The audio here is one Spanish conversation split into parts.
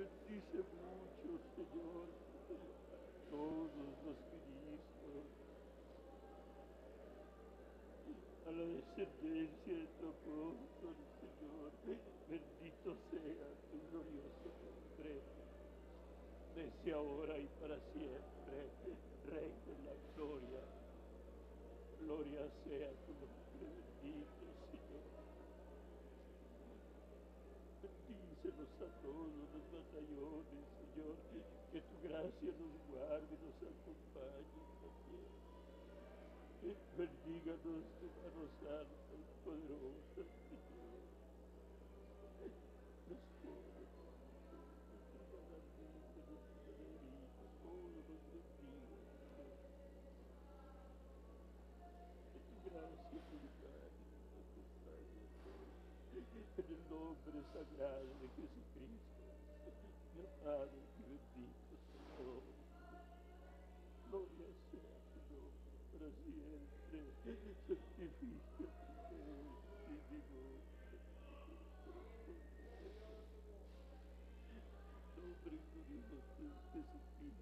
bendice mucho, Señor, a todos los ministros, a la descendencia de tu apóstol, Señor. Bendito sea tu glorioso nombre, desde ahora y para siempre, Rey de la gloria. Gloria sea tu nombre bendito, Señor. Bendícenos a todos los batallones, Señor. Que tu gracia nos guarde y nos acompañe también. Bendíganos tu mano santa y poderosa, Señor. Los pobres, nuestra hermana Rita, nuestra Nerita, todos los bendiga, Señor. Que tu gracia nos guarde y nos acompañe a todos. En el nombre sagrado de Jesucristo, mi amado y bendito Señor. Gloria sea tu nombre para siempre. Santifícate, mi voz. Nombre glorioso de Jesucristo.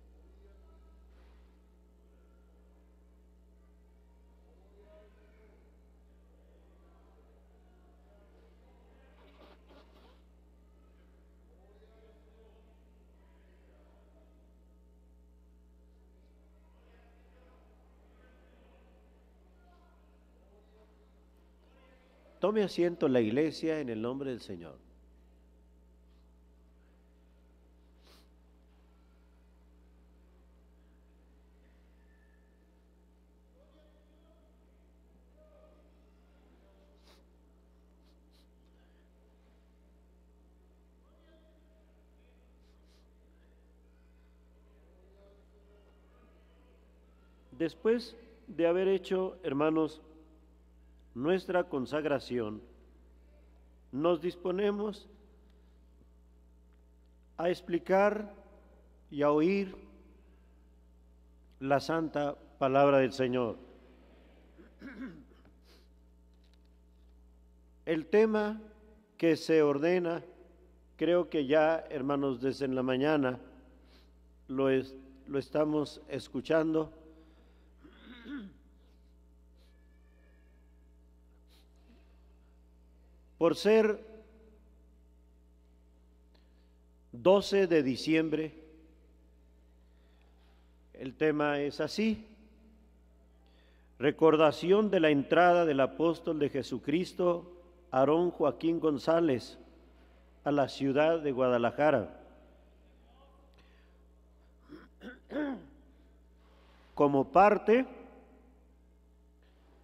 Tome asiento la iglesia en el nombre del Señor. Después de haber hecho, hermanos, nuestra consagración, nos disponemos a explicar y a oír la santa palabra del Señor. El tema que se ordena, creo que ya, hermanos, desde en la mañana lo estamos escuchando. Por ser 12 de diciembre, el tema es así: recordación de la entrada del apóstol de Jesucristo, Aarón Joaquín González, a la ciudad de Guadalajara, como parte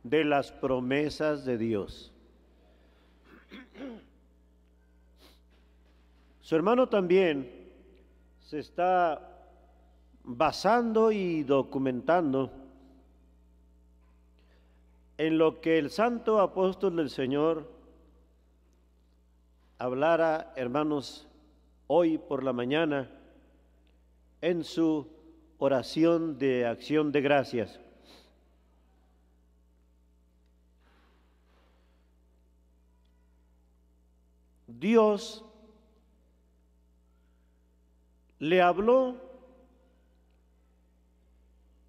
de las promesas de Dios. Su hermano también se está basando y documentando en lo que el santo apóstol del Señor hablara, hermanos, hoy por la mañana en su oración de acción de gracias. Dios le habló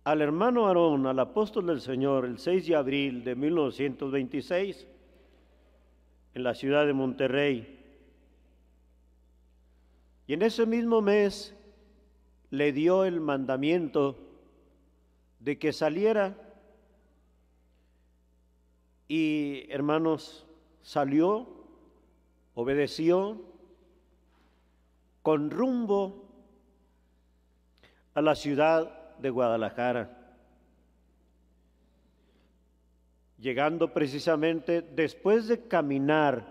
al hermano Aarón, al apóstol del Señor, el 6 de abril de 1926, en la ciudad de Monterrey. Y en ese mismo mes le dio el mandamiento de que saliera. Y, hermanos, salió, obedeció, con rumbo a la ciudad de Guadalajara, llegando precisamente después de caminar,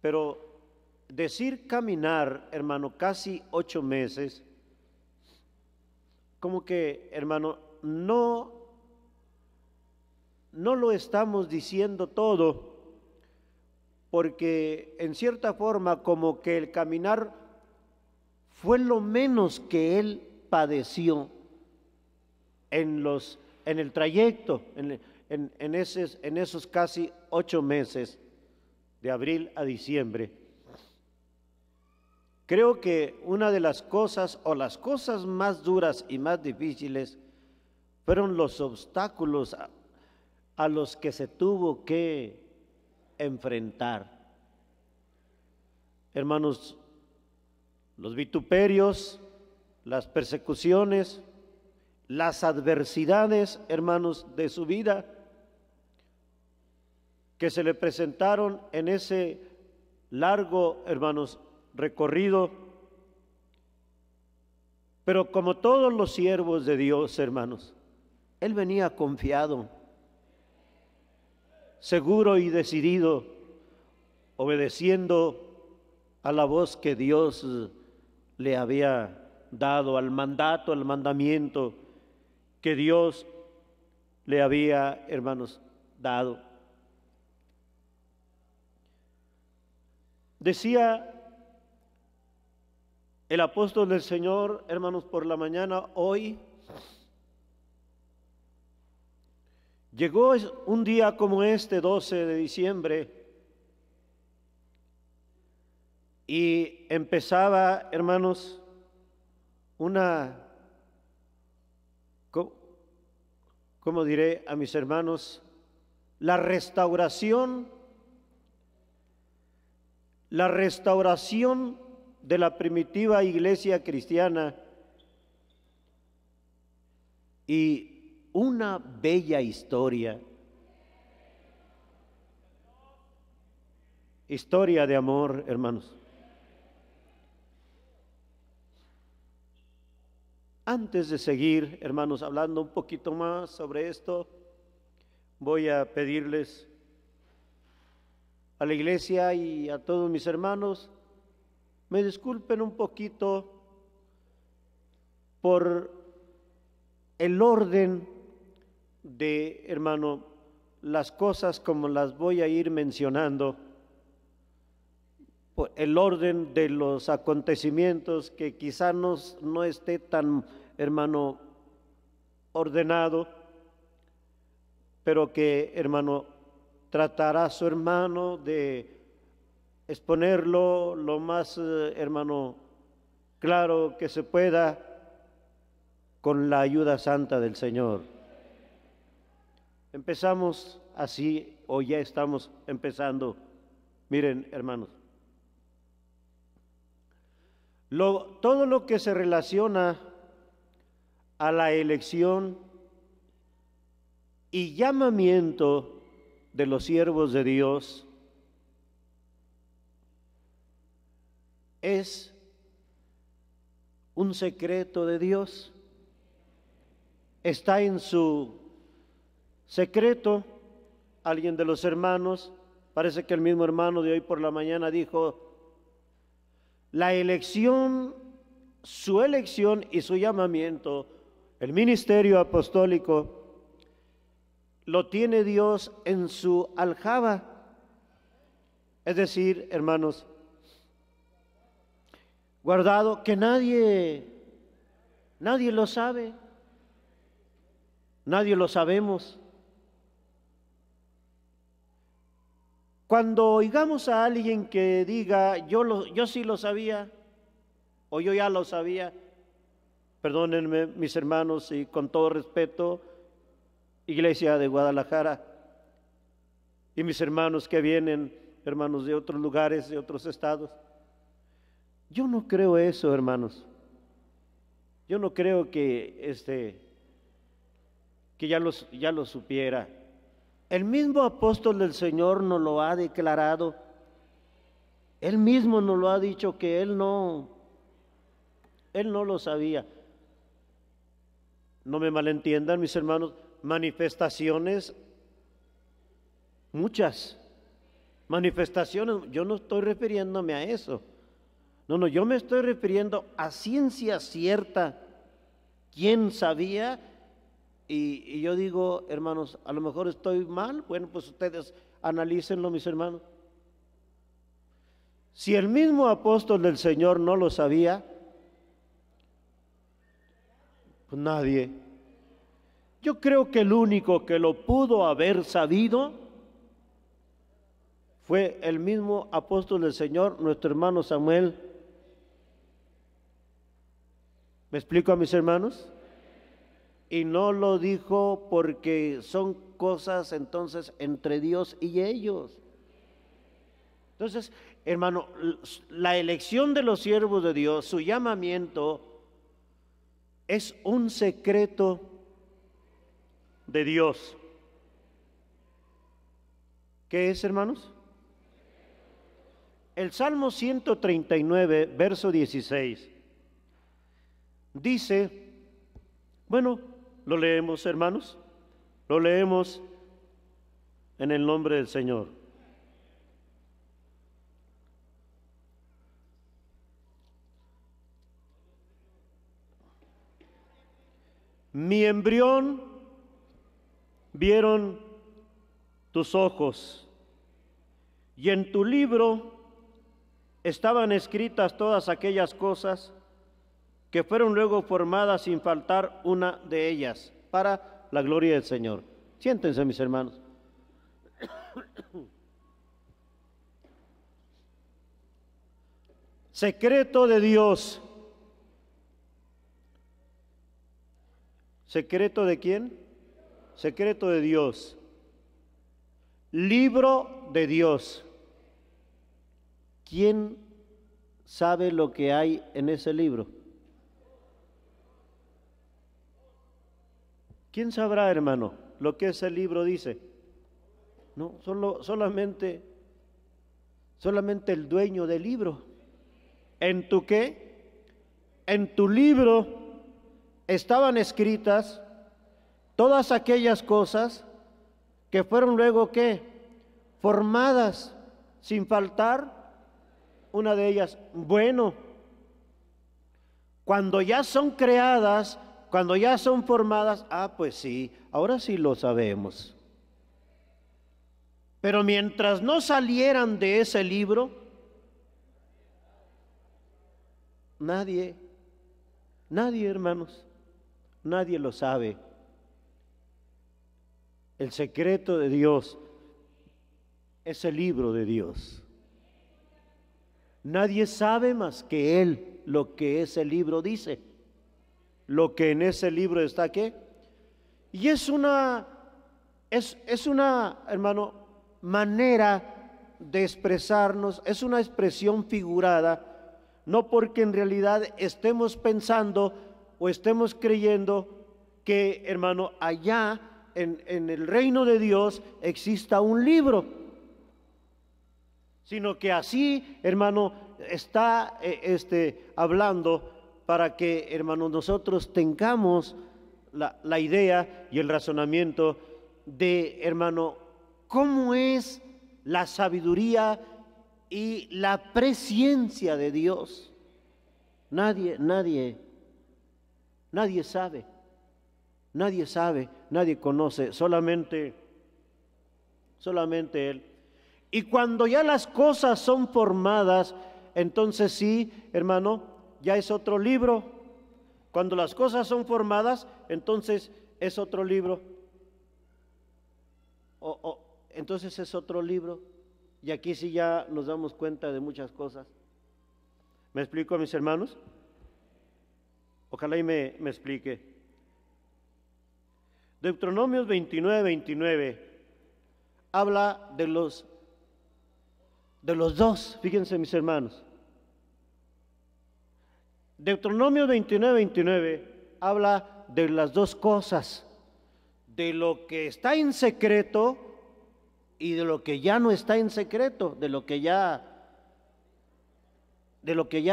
pero decir caminar, hermano, casi 8 meses, como que, hermano, no lo estamos diciendo todo, porque en cierta forma como que el caminar fue lo menos que él padeció en el trayecto, en esos casi 8 meses, de abril a diciembre. Creo que una de las cosas o las cosas más duras y más difíciles fueron los obstáculos a los que se tuvo que enfrentar. Hermanos, los vituperios, las persecuciones, las adversidades, hermanos, de su vida que se le presentaron en ese largo, hermanos, recorrido. Pero como todos los siervos de Dios, hermanos, él venía confiado, seguro y decidido, obedeciendo a la voz que Dios le había dado, al mandato, al mandamiento que Dios le había, hermanos, dado. Decía el apóstol del Señor, hermanos, por la mañana hoy, llegó un día como este, 12 de diciembre, y empezaba, hermanos, ¿cómo diré a mis hermanos? La restauración de la primitiva iglesia cristiana y una bella historia de amor, hermanos. Antes de seguir, hermanos, hablando un poquito más sobre esto, voy a pedirles a la iglesia y a todos mis hermanos, me disculpen un poquito por el orden de, hermano, las cosas como las voy a ir mencionando, por el orden de los acontecimientos que quizá no esté tan, hermano, ordenado, pero que, hermano, tratará su hermano de exponerlo lo más, hermano, claro que se pueda con la ayuda santa del Señor. Empezamos así, o ya estamos empezando. Miren, hermanos, todo lo que se relaciona a la elección y llamamiento de los siervos de Dios es un secreto de Dios. Está en su secreto. Alguien de los hermanos, parece que el mismo hermano de hoy por la mañana dijo, la elección, su elección y su llamamiento, el ministerio apostólico, lo tiene Dios en su aljaba. Es decir, hermanos, guardado, que nadie lo sabe, nadie lo sabemos. Cuando oigamos a alguien que diga, yo sí lo sabía, o yo ya lo sabía, perdónenme mis hermanos y con todo respeto, Iglesia de Guadalajara, y mis hermanos que vienen, hermanos de otros lugares, de otros estados, yo no creo eso, hermanos. Yo no creo que ya lo supiera. El mismo apóstol del Señor nos lo ha declarado. Él mismo nos lo ha dicho que él no lo sabía. No me malentiendan, mis hermanos, manifestaciones, muchas manifestaciones, yo no estoy refiriéndome a eso. No, yo me estoy refiriendo a ciencia cierta. ¿Quién sabía? Y yo digo, hermanos, a lo mejor estoy mal. Bueno, pues ustedes analícenlo, mis hermanos. Si el mismo apóstol del Señor no lo sabía, pues nadie. Yo creo que el único que lo pudo haber sabido fue el mismo apóstol del Señor, nuestro hermano Samuel, ¿Me explico a mis hermanos? Y no lo dijo porque son cosas entonces entre Dios y ellos. Entonces, hermano, la elección de los siervos de Dios, su llamamiento, es un secreto de Dios. ¿Qué es, hermanos? El Salmo 139, verso 16, dice, bueno, lo leemos, hermanos, lo leemos en el nombre del Señor. Mi embrión vieron tus ojos, y en tu libro estaban escritas todas aquellas cosas que fueron luego formadas sin faltar una de ellas, para la gloria del Señor. Siéntense, mis hermanos. Secreto de Dios. ¿Secreto de quién? Secreto de Dios. Libro de Dios. ¿Quién sabe lo que hay en ese libro? ¿Quién sabrá, hermano, lo que ese libro dice? No, solamente el dueño del libro. ¿En tu qué? En tu libro estaban escritas todas aquellas cosas que fueron luego ¿qué? Formadas sin faltar una de ellas. Bueno, cuando ya son creadas, cuando ya son formadas, pues sí, ahora sí lo sabemos. Pero mientras no salieran de ese libro, nadie, hermanos, nadie lo sabe. El secreto de Dios es el libro de Dios. Nadie sabe más que Él lo que ese libro dice, lo que en ese libro está, ¿qué? Y es una, hermano, manera de expresarnos, es una expresión figurada, no porque en realidad estemos pensando o estemos creyendo que, hermano, allá en el reino de Dios exista un libro, sino que así, hermano, está hablando para que, hermano, nosotros tengamos la idea y el razonamiento de, hermano, cómo es la sabiduría y la presciencia de Dios. Nadie sabe, nadie conoce, solamente Él. Y cuando ya las cosas son formadas, entonces sí, hermano, ya es otro libro. Cuando las cosas son formadas, entonces es otro libro. Entonces es otro libro. Y aquí sí ya nos damos cuenta de muchas cosas. ¿Me explico, mis hermanos? Ojalá y me explique. Deuteronomios 29 habla de los dos, fíjense, mis hermanos. Deuteronomio 29 habla de las dos cosas, de lo que está en secreto y de lo que ya no está en secreto, de lo que ya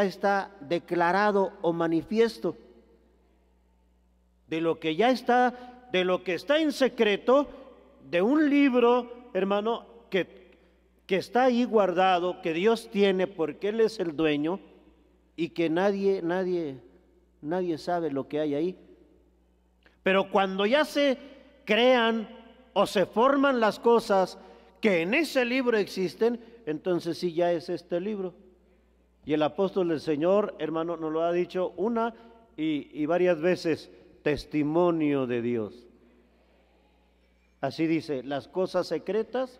está declarado o manifiesto, de lo que está en secreto, de un libro, hermano, que está ahí guardado, que Dios tiene porque Él es el dueño, y que nadie sabe lo que hay ahí. Pero cuando ya se crean o se forman las cosas que en ese libro existen, entonces sí ya es este libro. Y el apóstol del Señor, hermano, nos lo ha dicho una y varias veces, testimonio de Dios. Así dice, las cosas secretas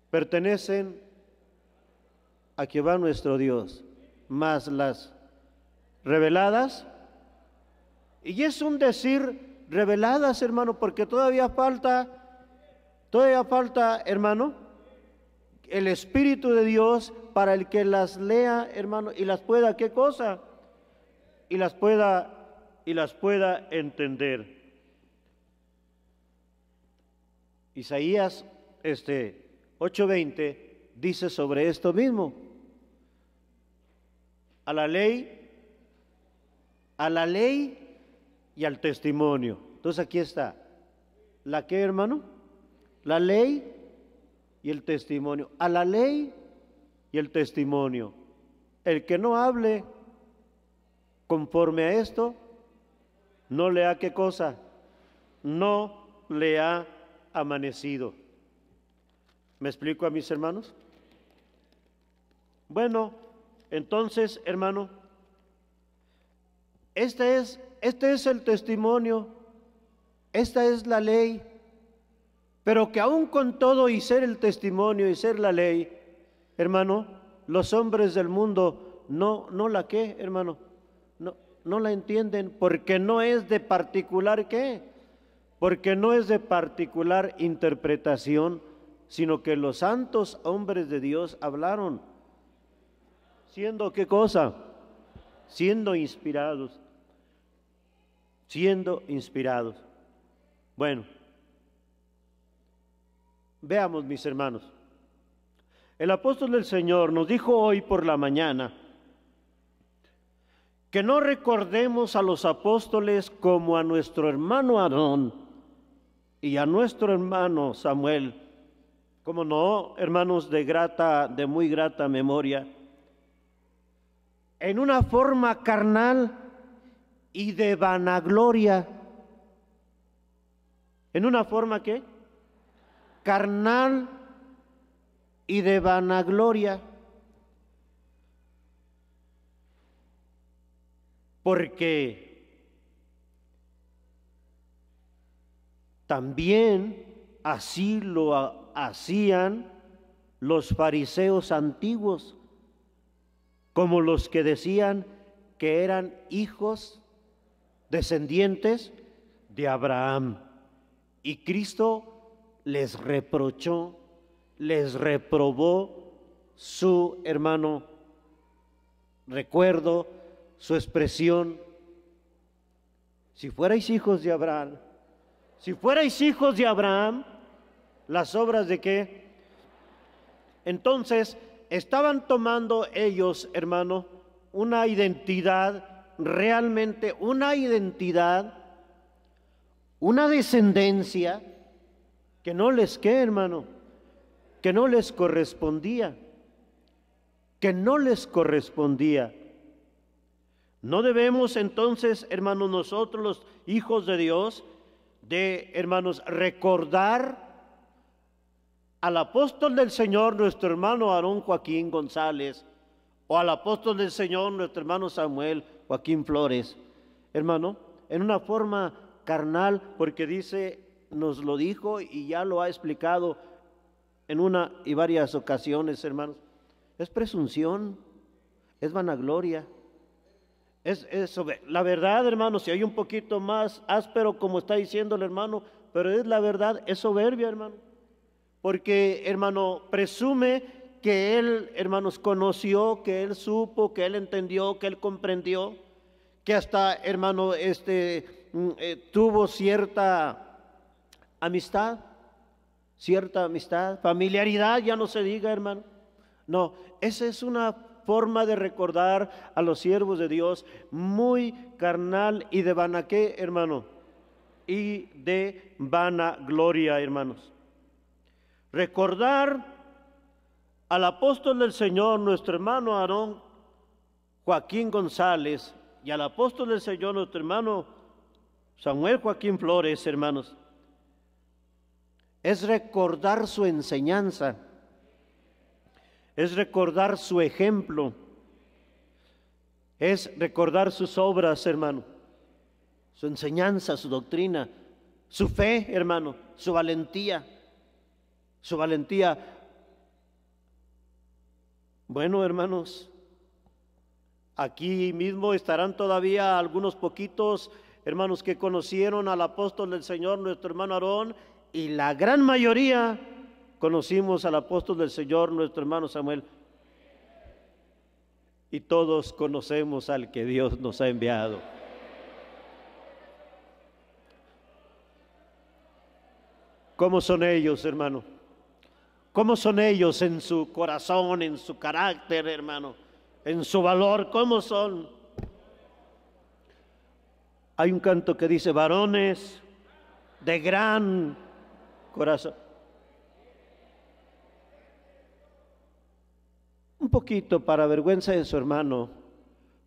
pertenecen a Jehová nuestro Dios, mas las reveladas Y es un decir reveladas, hermano, porque todavía falta, hermano, el Espíritu de Dios para el que las lea, hermano, y las pueda, ¿qué cosa? Y las pueda entender. Isaías 8:20 dice sobre esto mismo: a la ley y al testimonio. Entonces aquí está, ¿la qué, hermano? La ley y el testimonio. A la ley y el testimonio. El que no hable conforme a esto, no le ha, ¿qué cosa? No le ha amanecido. ¿Me explico a mis hermanos? Bueno, entonces, hermano, este es el testimonio, esta es la ley, pero que aún con todo y ser el testimonio y ser la ley, hermano, los hombres del mundo no la ¿qué, hermano? No la entienden, porque no es de particular ¿qué? Porque no es de particular interpretación, sino que los santos hombres de Dios hablaron, siendo ¿qué cosa? Siendo inspirados. Bueno, veamos, mis hermanos. El apóstol del Señor nos dijo hoy por la mañana que no recordemos a los apóstoles como a nuestro hermano Aarón y a nuestro hermano Samuel, como no, hermanos de muy grata memoria, en una forma carnal y de vanagloria. ¿En una forma qué? Carnal y de vanagloria. Porque también así lo hacían los fariseos antiguos, como los que decían que eran hijos descendientes de Abraham. Y Cristo les reprochó, les reprobó su, hermano, recuerdo, su expresión: si fuerais hijos de Abraham, ¿las obras de qué? Entonces, estaban tomando ellos, hermano, una identidad, realmente una identidad, una descendencia que no les, ¿qué, hermano? Que no les correspondía, No debemos entonces, hermanos, nosotros los hijos de Dios, hermanos, recordar al apóstol del Señor, nuestro hermano Aarón Joaquín González, o al apóstol del Señor, nuestro hermano Samuel Joaquín Flores, hermano, en una forma carnal, porque dice, nos lo dijo y ya lo ha explicado en una y varias ocasiones, hermanos, es presunción, es vanagloria. La verdad, hermano, si hay un poquito más áspero, como está diciendo el hermano, pero es la verdad, es soberbia, hermano. Porque, hermano, presume que él, hermanos, conoció, que él supo, que él entendió, que él comprendió, que hasta, hermano, tuvo cierta amistad, familiaridad, ya no se diga, hermano. No, esa es una forma de recordar a los siervos de Dios muy carnal y de ¿qué, hermano? Y de vanagloria, hermanos. Recordar al apóstol del Señor, nuestro hermano Aarón Joaquín González, y al apóstol del Señor, nuestro hermano Samuel Joaquín Flores, hermanos, es recordar su enseñanza, es recordar su ejemplo, es recordar sus obras, hermano, su enseñanza, su doctrina, su fe, hermano, su valentía. Bueno, hermanos, aquí mismo estarán todavía algunos poquitos hermanos, que conocieron al apóstol del Señor, nuestro hermano Aarón, y la gran mayoría conocimos al apóstol del Señor, nuestro hermano Samuel. Y todos conocemos al que Dios nos ha enviado. ¿Cómo son ellos, hermano? ¿Cómo son ellos en su corazón, en su carácter, hermano? En su valor, ¿cómo son? Hay un canto que dice, varones de gran corazón. Un poquito para vergüenza de su hermano,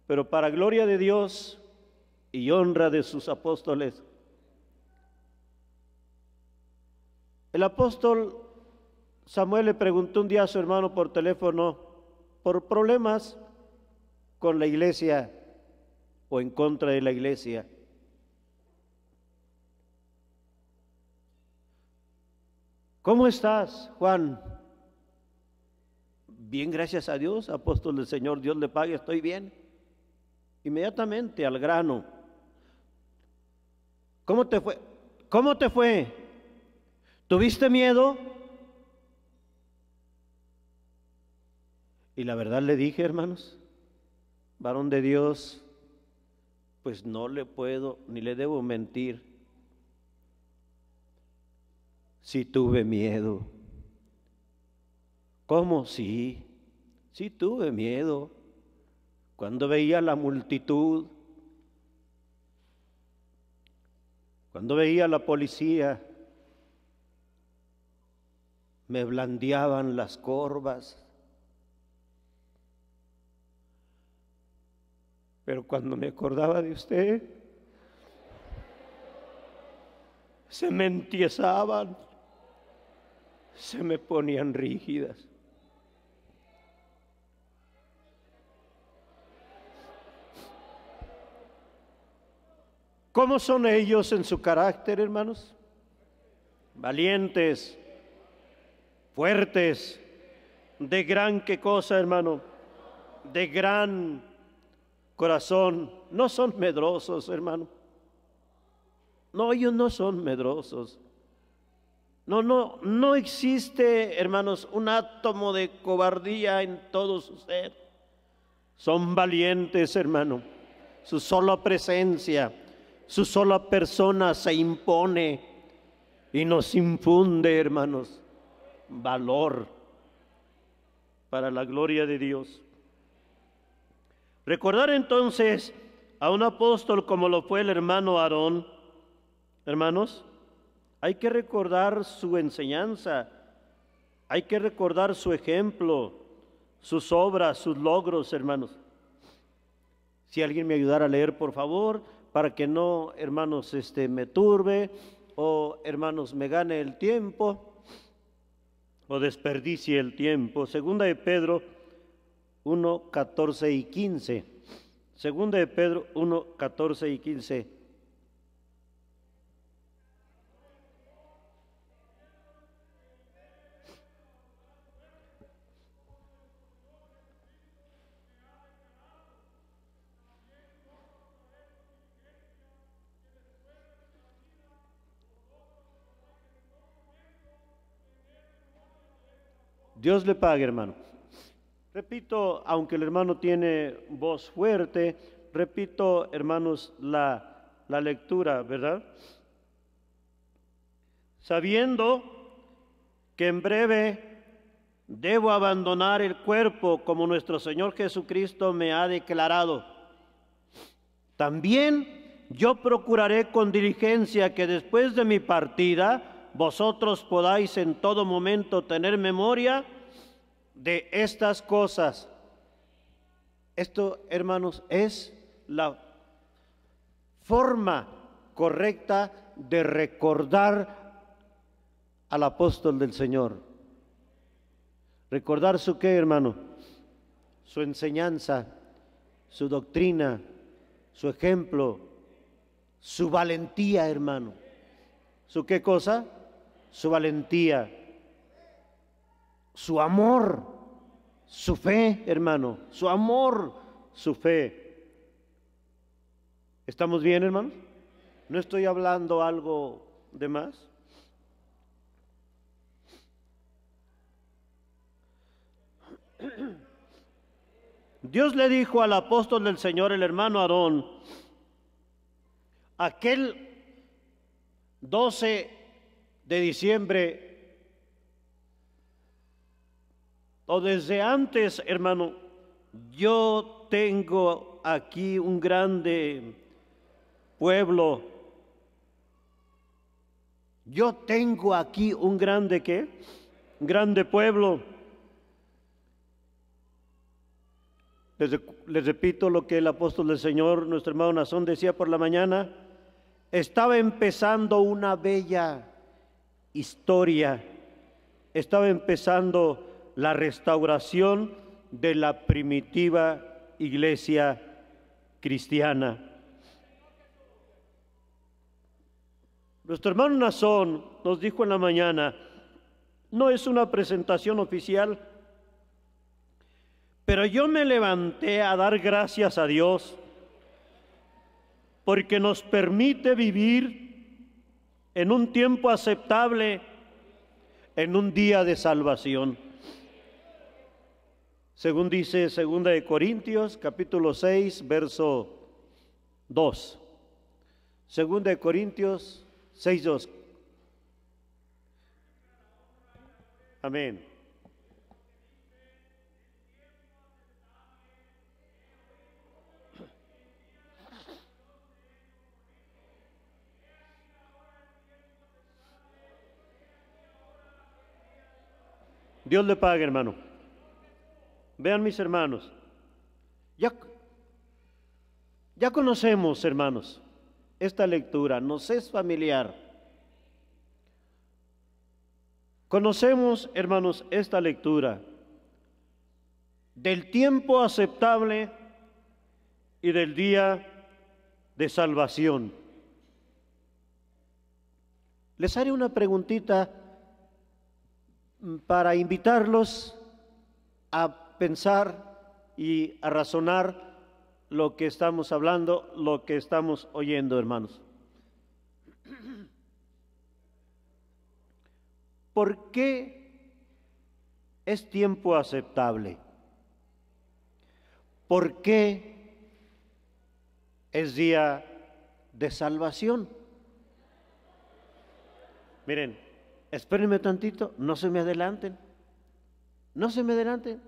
pero para gloria de Dios y honra de sus apóstoles. El apóstol Samuel le preguntó un día a su hermano por teléfono por problemas con la iglesia o en contra de la iglesia. ¿Cómo estás, Juan? Bien, gracias a Dios, apóstol del Señor, Dios le pague, estoy bien. Inmediatamente al grano. ¿Cómo te fue? ¿Cómo te fue? ¿Tuviste miedo? Y la verdad le dije, hermanos, varón de Dios, pues no le puedo ni le debo mentir. Sí tuve miedo. ¿Cómo? Sí tuve miedo. Cuando veía la multitud, cuando veía la policía, me blandeaban las corvas. Pero cuando me acordaba de usted, se me entiesaban, se me ponían rígidas. ¿Cómo son ellos en su carácter, hermanos? Valientes, fuertes, de gran qué cosa, hermano, de gran corazón. No son medrosos, hermano. No, ellos no son medrosos. No existe, hermanos, un átomo de cobardía en todo su ser. Son valientes, hermano. Su sola presencia, su sola persona se impone y nos infunde, hermanos, valor para la gloria de Dios. Recordar entonces a un apóstol como lo fue el hermano Aarón, hermanos, hay que recordar su enseñanza, hay que recordar su ejemplo, sus obras, sus logros, hermanos. Si alguien me ayudara a leer, por favor, para que no, hermanos, me turbe o, hermanos, me gane el tiempo o desperdicie el tiempo. Segunda de Pedro 1, 14 y 15. Segunda de Pedro 1, 14 y 15. Dios le pague, hermano. Repito, aunque el hermano tiene voz fuerte, repito, hermanos, la lectura, ¿verdad? Sabiendo que en breve debo abandonar el cuerpo como nuestro Señor Jesucristo me ha declarado. También yo procuraré con diligencia que después de mi partida vosotros podáis en todo momento tener memoria de estas cosas. Esto, hermanos, es la forma correcta de recordar al apóstol del Señor. ¿Recordar su qué, hermano? Su enseñanza, su doctrina, su ejemplo, su valentía, hermano. ¿Su qué cosa? Su valentía, su amor, su fe, hermano, su amor, su fe. ¿Estamos bien, hermanos? ¿No estoy hablando algo de más? Dios le dijo al apóstol del Señor, el hermano Aarón, aquel 12 de diciembre, o desde antes, hermano, yo tengo aquí un grande pueblo. Yo tengo aquí un grande, ¿qué? Un grande pueblo. Les repito lo que el apóstol del Señor, nuestro hermano Nazón, decía por la mañana. Estaba empezando una bella historia. Estaba empezando la restauración de la primitiva iglesia cristiana. Nuestro hermano Nazón nos dijo en la mañana, no es una presentación oficial, pero yo me levanté a dar gracias a Dios porque nos permite vivir en un tiempo aceptable, en un día de salvación. Según dice 2 de Corintios, capítulo 6, verso 2. 2 de Corintios 6, 2. Amén. Dios le pague, hermano. Vean, mis hermanos, ya conocemos, hermanos, esta lectura, nos es familiar. Conocemos, hermanos, esta lectura del tiempo aceptable y del día de salvación. Les haré una preguntita para invitarlos a pensar y a razonar lo que estamos hablando, lo que estamos oyendo, hermanos. ¿Por qué es tiempo aceptable? ¿Por qué es día de salvación? Miren, espérenme tantito, no se me adelanten, no se me adelanten,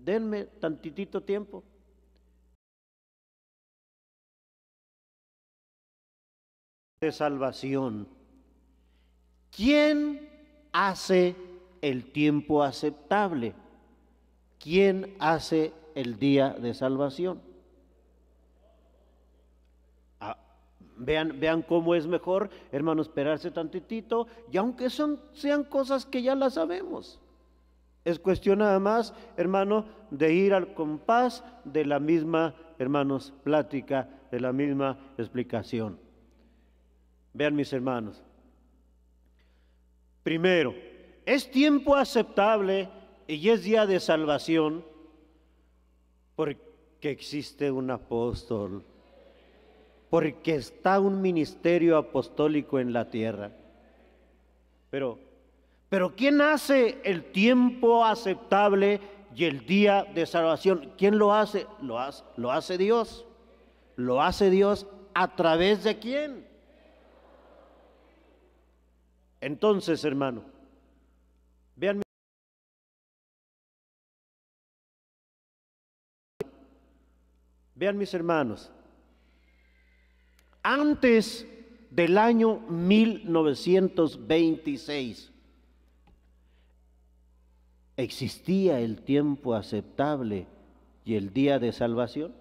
denme tantitito tiempo. De salvación. ¿Quién hace el tiempo aceptable? ¿Quién hace el día de salvación? Vean cómo es mejor, hermano, esperarse tantitito, y aunque sean cosas que ya las sabemos, es cuestión nada más, hermano, de ir al compás de la misma, hermanos, plática, de la misma explicación. Vean, mis hermanos, primero, es tiempo aceptable y es día de salvación porque existe un apóstol, porque está un ministerio apostólico en la tierra. Pero ¿quién hace el tiempo aceptable y el día de salvación? ¿Quién lo hace? Lo hace Dios. Lo hace Dios ¿a través de quién? Entonces, hermano, vean mis hermanos, antes del año 1926 ¿existía el tiempo aceptable y el día de salvación?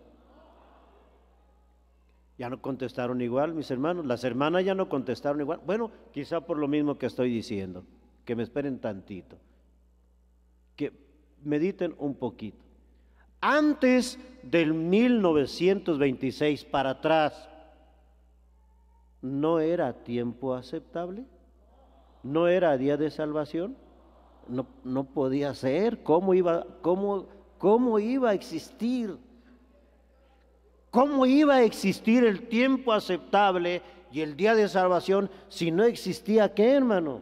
Ya no contestaron igual, mis hermanos. Las hermanas ya no contestaron igual. Bueno, quizá por lo mismo que estoy diciendo. Que me esperen tantito. Que mediten un poquito. Antes del 1926 para atrás, ¿no era tiempo aceptable? ¿No era día de salvación? No podía ser. ¿Cómo iba a existir? ¿Cómo iba a existir el tiempo aceptable y el día de salvación si no existía qué, hermano?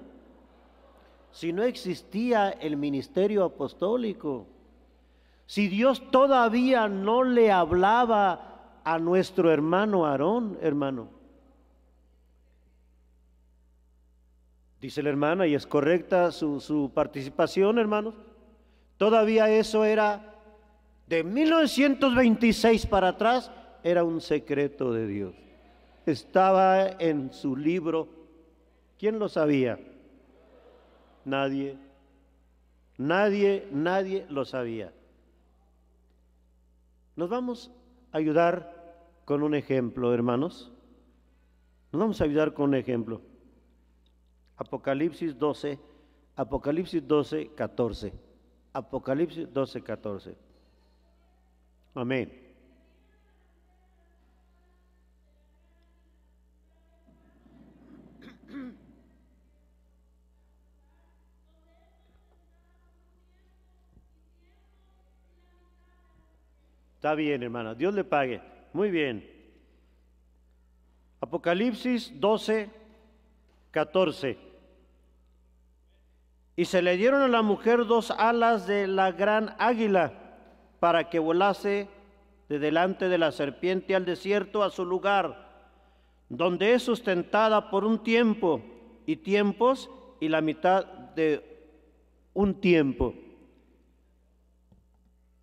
Si no existía el ministerio apostólico. Si Dios todavía no le hablaba a nuestro hermano Aarón, hermano. Dice la hermana, y es correcta su participación, hermanos. Todavía eso era, de 1926 para atrás, era un secreto de Dios. Estaba en su libro. ¿Quién lo sabía? Nadie. Nadie lo sabía. Nos vamos a ayudar con un ejemplo, hermanos. Nos vamos a ayudar con un ejemplo. Apocalipsis 12, 14. Apocalipsis 12, 14. Amén. Está bien, hermana, Dios le pague. Muy bien. Apocalipsis 12, 14. Y se le dieron a la mujer 2 alas de la gran águila para que volase de delante de la serpiente al desierto, a su lugar, donde es sustentada por un tiempo y tiempos y la mitad de un tiempo.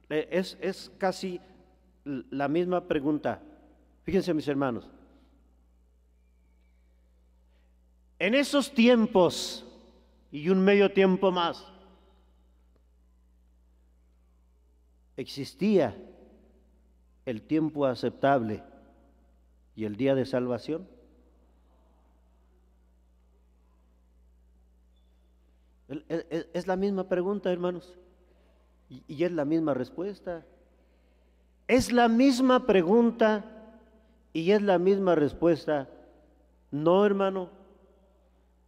Es casi la misma pregunta. Fíjense, mis hermanos. En esos tiempos y un medio tiempo más, existía el tiempo aceptable y el día de salvación. Es la misma pregunta, hermanos. Y es la misma respuesta. Es la misma pregunta y es la misma respuesta. No, hermano.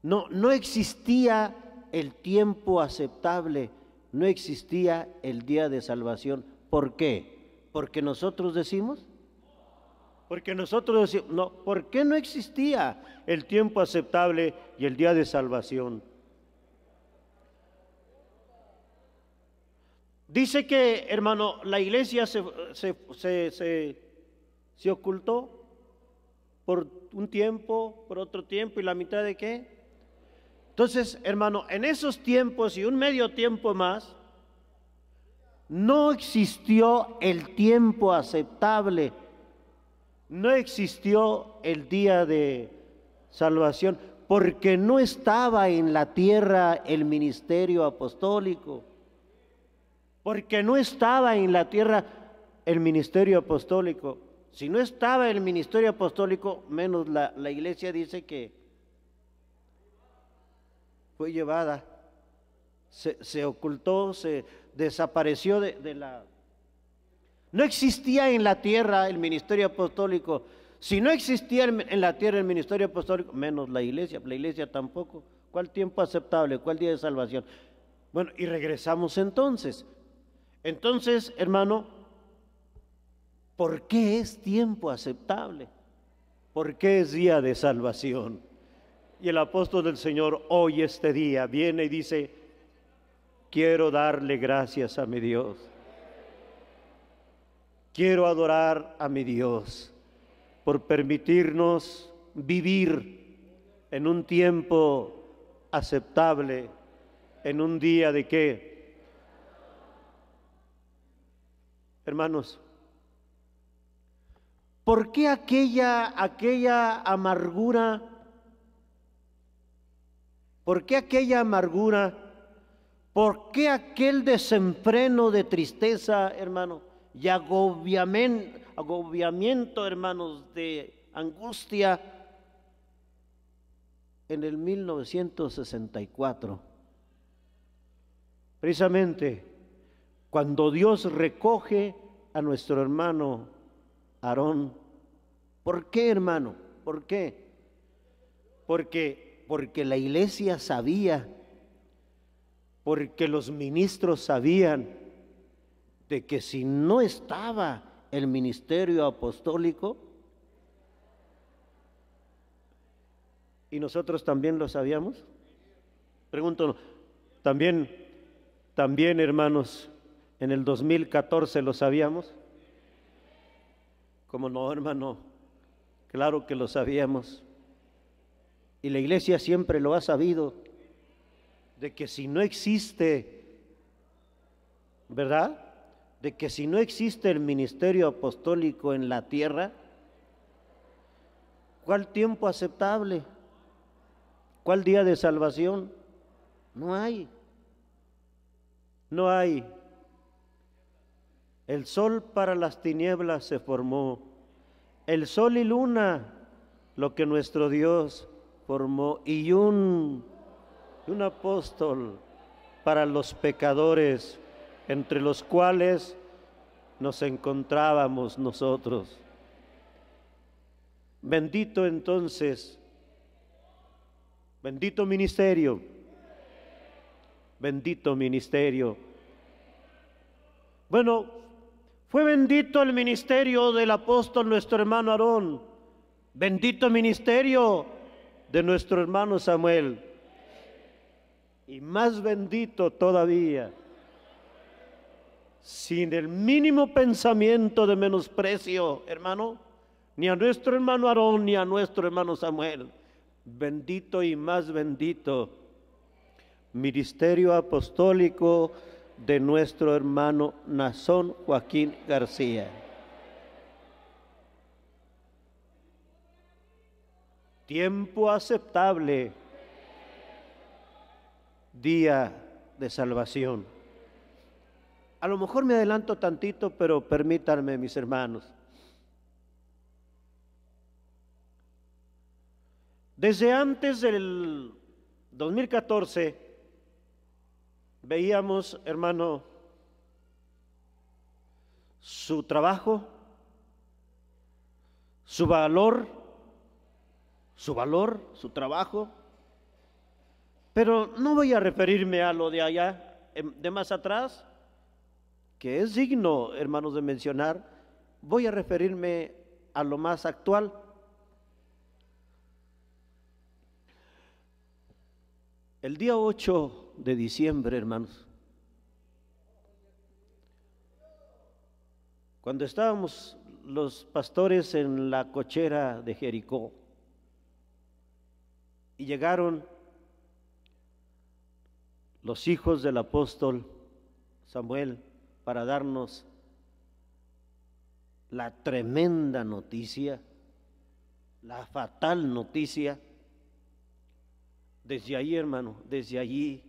No existía el tiempo aceptable. No existía el día de salvación. ¿Por qué? ¿Porque nosotros decimos? Porque nosotros decimos, no. ¿Por qué no existía el tiempo aceptable y el día de salvación? Dice que, hermano, la iglesia se ocultó por un tiempo, por otro tiempo, y la mitad de qué. Entonces, hermano, en esos tiempos y un medio tiempo más, no existió el tiempo aceptable, no existió el día de salvación, porque no estaba en la tierra el ministerio apostólico. Porque no estaba en la tierra el ministerio apostólico. Si no estaba el ministerio apostólico, menos la iglesia dice que fue llevada, se ocultó, se desapareció de la... No existía en la tierra el ministerio apostólico. Si no existía en la tierra el ministerio apostólico, menos la iglesia tampoco. ¿Cuál tiempo aceptable? ¿Cuál día de salvación? Bueno, y regresamos entonces. Entonces, hermano, ¿por qué es tiempo aceptable? ¿Por qué es día de salvación? Y el apóstol del Señor hoy, este día, viene y dice, quiero darle gracias a mi Dios. Quiero adorar a mi Dios por permitirnos vivir en un tiempo aceptable, en un día de qué. Hermanos, ¿por qué aquella amargura? ¿Por qué aquella amargura? ¿Por qué aquel desenfreno de tristeza, hermano? Y agobiamiento, hermanos, de angustia en el 1964. Precisamente cuando Dios recoge a nuestro hermano Aarón. ¿Por qué, hermano? ¿Por qué? Porque la iglesia sabía, porque los ministros sabían de que si no estaba el ministerio apostólico, ¿Y nosotros también lo sabíamos? Pregunto, ¿también, hermanos, en el 2014 lo sabíamos? ¿Cómo no, hermano? Claro que lo sabíamos. Y la iglesia siempre lo ha sabido, de que si no existe, ¿verdad? De que si no existe el ministerio apostólico en la tierra, ¿cuál tiempo aceptable? ¿Cuál día de salvación? No hay. No hay. El sol para las tinieblas se formó. El sol y luna, lo que nuestro Dios formó. Y un apóstol para los pecadores, entre los cuales nos encontrábamos nosotros. Bendito entonces, bendito ministerio, bendito ministerio. Bueno, fue bendito el ministerio del apóstol nuestro hermano Aarón, bendito ministerio de nuestro hermano Samuel, y más bendito todavía, sin el mínimo pensamiento de menosprecio, hermano, ni a nuestro hermano Aarón ni a nuestro hermano Samuel, bendito y más bendito ministerio apostólico de nuestro hermano Nazón Joaquín García. Tiempo aceptable, día de salvación. A lo mejor me adelanto tantito, pero permítanme, mis hermanos. Desde antes del 2014 veíamos, hermano, su trabajo, su valor, su trabajo, pero no voy a referirme a lo de allá, de más atrás, que es digno, hermanos, de mencionar. Voy a referirme a lo más actual. El día 8 de diciembre, hermanos, cuando estábamos los pastores en la cochera de Jericó y llegaron los hijos del apóstol Samuel para darnos la tremenda noticia, la fatal noticia, desde ahí, hermano, desde allí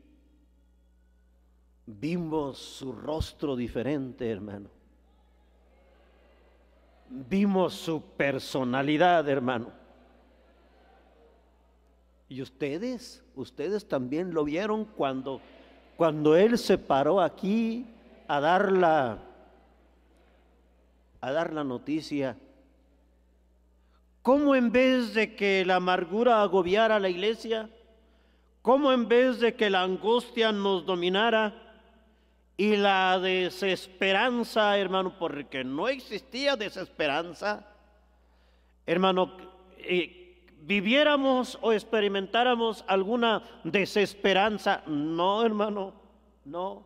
vimos su rostro diferente, hermano. Vimos su personalidad, hermano. Y ustedes también lo vieron cuando él se paró aquí a dar la noticia. ¿Cómo en vez de que la amargura agobiara a la iglesia, cómo en vez de que la angustia nos dominara y la desesperanza, hermano, porque no existía desesperanza, hermano, viviéramos o experimentáramos alguna desesperanza? No, hermano, no.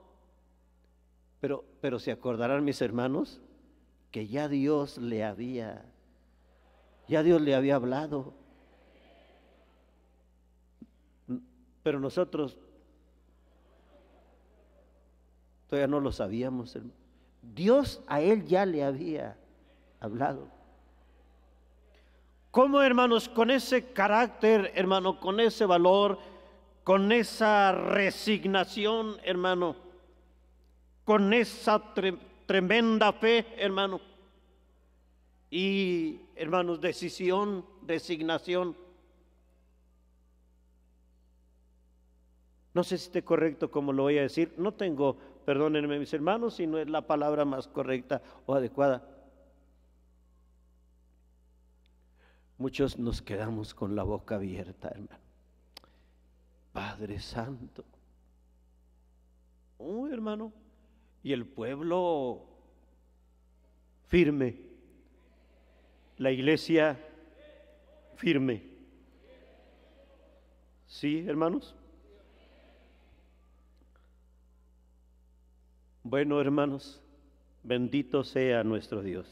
Pero se acordarán, mis hermanos, que ya Dios le había hablado. Pero nosotros todavía no lo sabíamos, hermano. Dios a él ya le había hablado. ¿Cómo, hermanos, con ese carácter, hermano, con ese valor, con esa resignación, hermano, con esa tremenda fe, hermano, y, hermanos, decisión, resignación? No sé si esté correcto como lo voy a decir, no tengo, perdónenme mis hermanos, si no es la palabra más correcta o adecuada. Muchos nos quedamos con la boca abierta, hermano. Padre Santo. Oh, hermano. Y el pueblo firme. La iglesia firme. ¿Sí, hermanos? Bueno, hermanos, bendito sea nuestro Dios.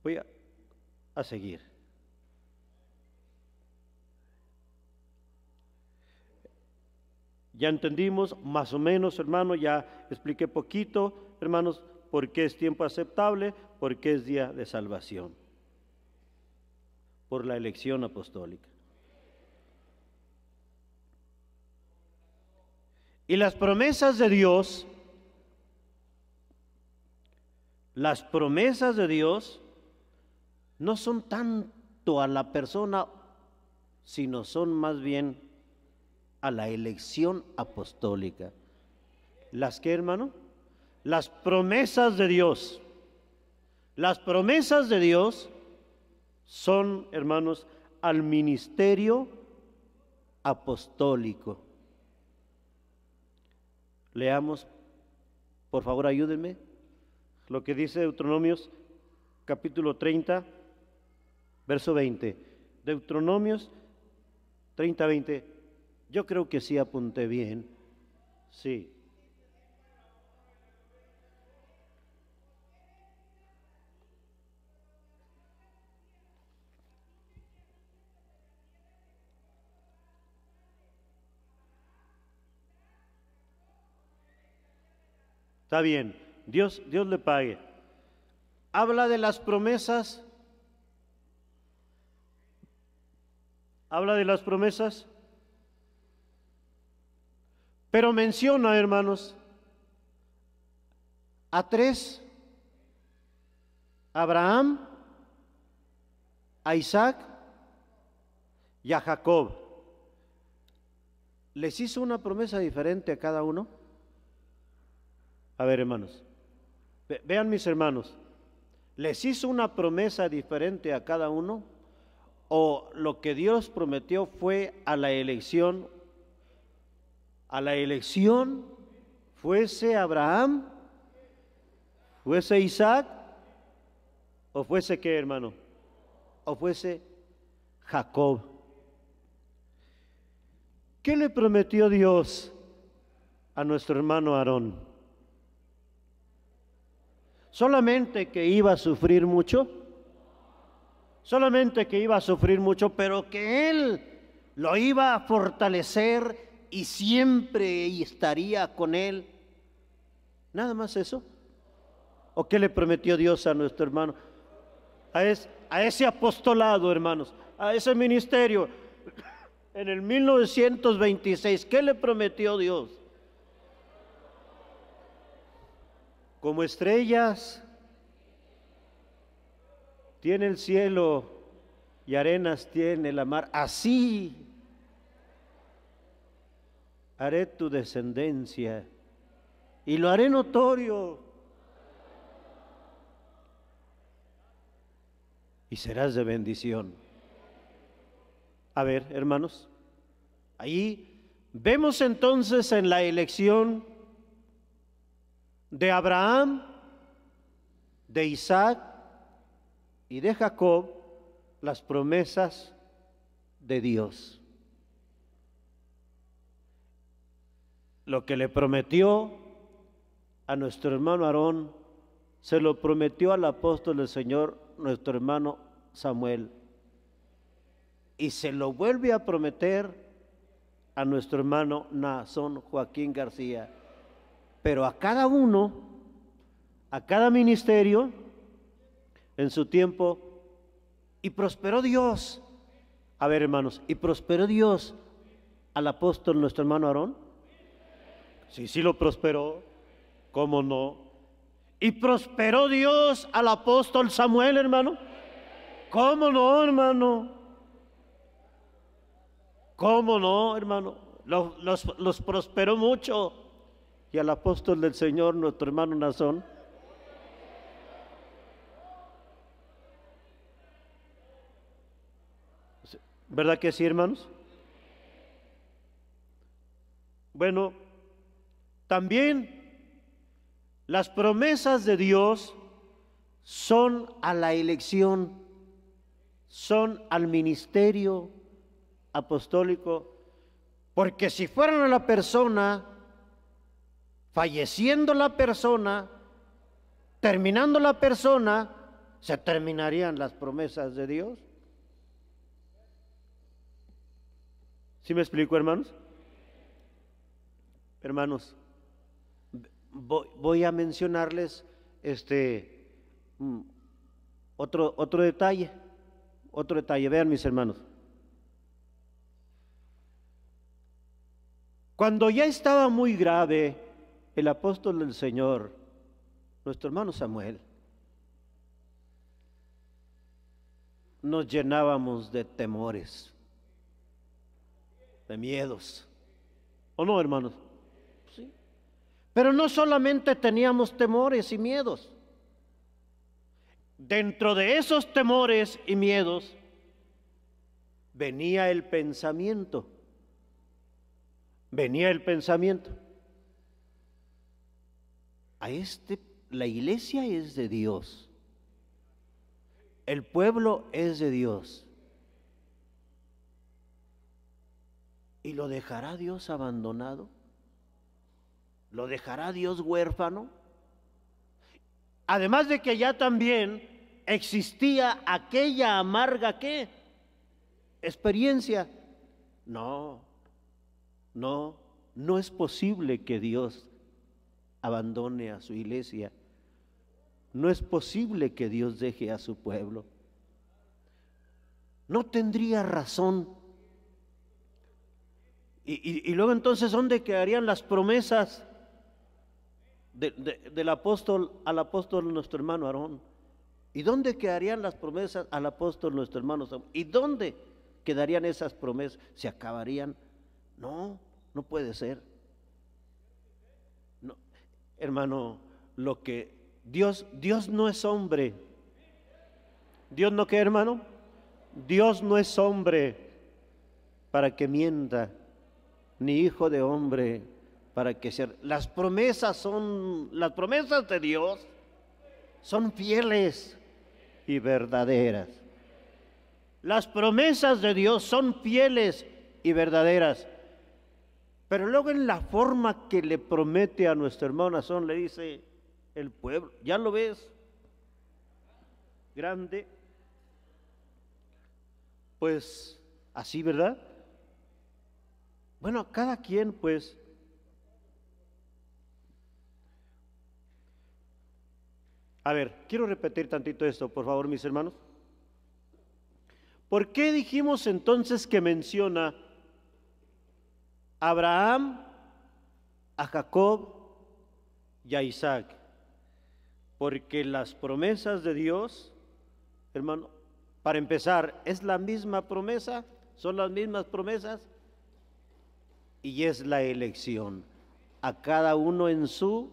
Voy a seguir. Ya entendimos más o menos, hermano, ya expliqué poquito, hermanos, por qué es tiempo aceptable, por qué es día de salvación, por la elección apostólica. Y las promesas de Dios no son tanto a la persona, sino son más bien a la elección apostólica. ¿Las qué, hermano? Las promesas de Dios. Las promesas de Dios son, hermanos, al ministerio apostólico. Leamos, por favor, ayúdenme, lo que dice Deuteronomios capítulo 30, verso 20. Deuteronomios 30, 20. Yo creo que sí apunté bien. Sí. Está bien, Dios le pague. Habla de las promesas. Habla de las promesas. Pero menciona, hermanos, a tres: a Abraham, a Isaac y a Jacob. ¿Les hizo una promesa diferente a cada uno? A ver, hermanos, vean mis hermanos, ¿les hizo una promesa diferente a cada uno? ¿O lo que Dios prometió fue a la elección? A la elección, fuese Abraham, fuese Isaac, o fuese qué, hermano, o fuese Jacob. ¿Qué le prometió Dios a nuestro hermano Aarón? ¿Solamente que iba a sufrir mucho? Solamente que iba a sufrir mucho, pero que él lo iba a fortalecer y siempre estaría con él. ¿Nada más eso? ¿O qué le prometió Dios a nuestro hermano? A ese apostolado, hermanos, a ese ministerio. En el 1926, ¿qué le prometió Dios? Como estrellas tiene el cielo y arenas tiene la mar, así haré tu descendencia y lo haré notorio y serás de bendición. A ver, hermanos, ahí vemos entonces en la elección de Abraham, de Isaac y de Jacob las promesas de Dios. Lo que le prometió a nuestro hermano Aarón, se lo prometió al apóstol del Señor, nuestro hermano Samuel, y se lo vuelve a prometer a nuestro hermano Naasón Joaquín García. Pero a cada uno, a cada ministerio, en su tiempo, y prosperó Dios. A ver, hermanos, ¿y prosperó Dios al apóstol nuestro hermano Aarón? Sí lo prosperó, ¿cómo no? ¿Y prosperó Dios al apóstol Samuel, hermano? ¿Cómo no, hermano? ¿Cómo no, hermano? Los prosperó mucho. Y al apóstol del Señor, nuestro hermano Naasón, ¿verdad que sí, hermanos? Bueno, también las promesas de Dios son a la elección, son al ministerio apostólico, porque si fueran a la persona, falleciendo la persona, terminando la persona, se terminarían las promesas de Dios. ¿Sí me explico, hermanos? Hermanos, voy a mencionarles otro detalle. Vean, mis hermanos. Cuando ya estaba muy grave el apóstol del Señor, nuestro hermano Samuel, nos llenábamos de temores, de miedos. ¿O no, hermanos? Sí. Pero no solamente teníamos temores y miedos. Dentro de esos temores y miedos venía el pensamiento. La iglesia es de Dios. El pueblo es de Dios. ¿Y lo dejará Dios abandonado? ¿Lo dejará Dios huérfano? Además de que ya también existía aquella amarga ¿qué? Experiencia. No es posible que Dios abandone a su iglesia. No es posible que Dios deje a su pueblo. No tendría razón. Y luego entonces, ¿dónde quedarían las promesas del apóstol al apóstol nuestro hermano Aarón? ¿Y dónde quedarían las promesas al apóstol nuestro hermano Samuel? ¿Y dónde quedarían esas promesas? ¿Se acabarían? No puede ser. No, hermano, Dios no es hombre. ¿Dios no qué, hermano? Dios no es hombre para que mienta, ni hijo de hombre para que sea. Las promesas de Dios son fieles y verdaderas. Las promesas de Dios son fieles y verdaderas. Pero luego en la forma que le promete a nuestro hermano Nazón, le dice el pueblo, ¿ya lo ves? Grande. Pues así, ¿verdad? Bueno, cada quien pues a ver, quiero repetir tantito esto, por favor, mis hermanos. ¿Por qué dijimos entonces que menciona a Abraham, a Jacob y a Isaac? Porque las promesas de Dios, hermano, para empezar, es la misma promesa, son las mismas promesas, y es la elección, a cada uno en su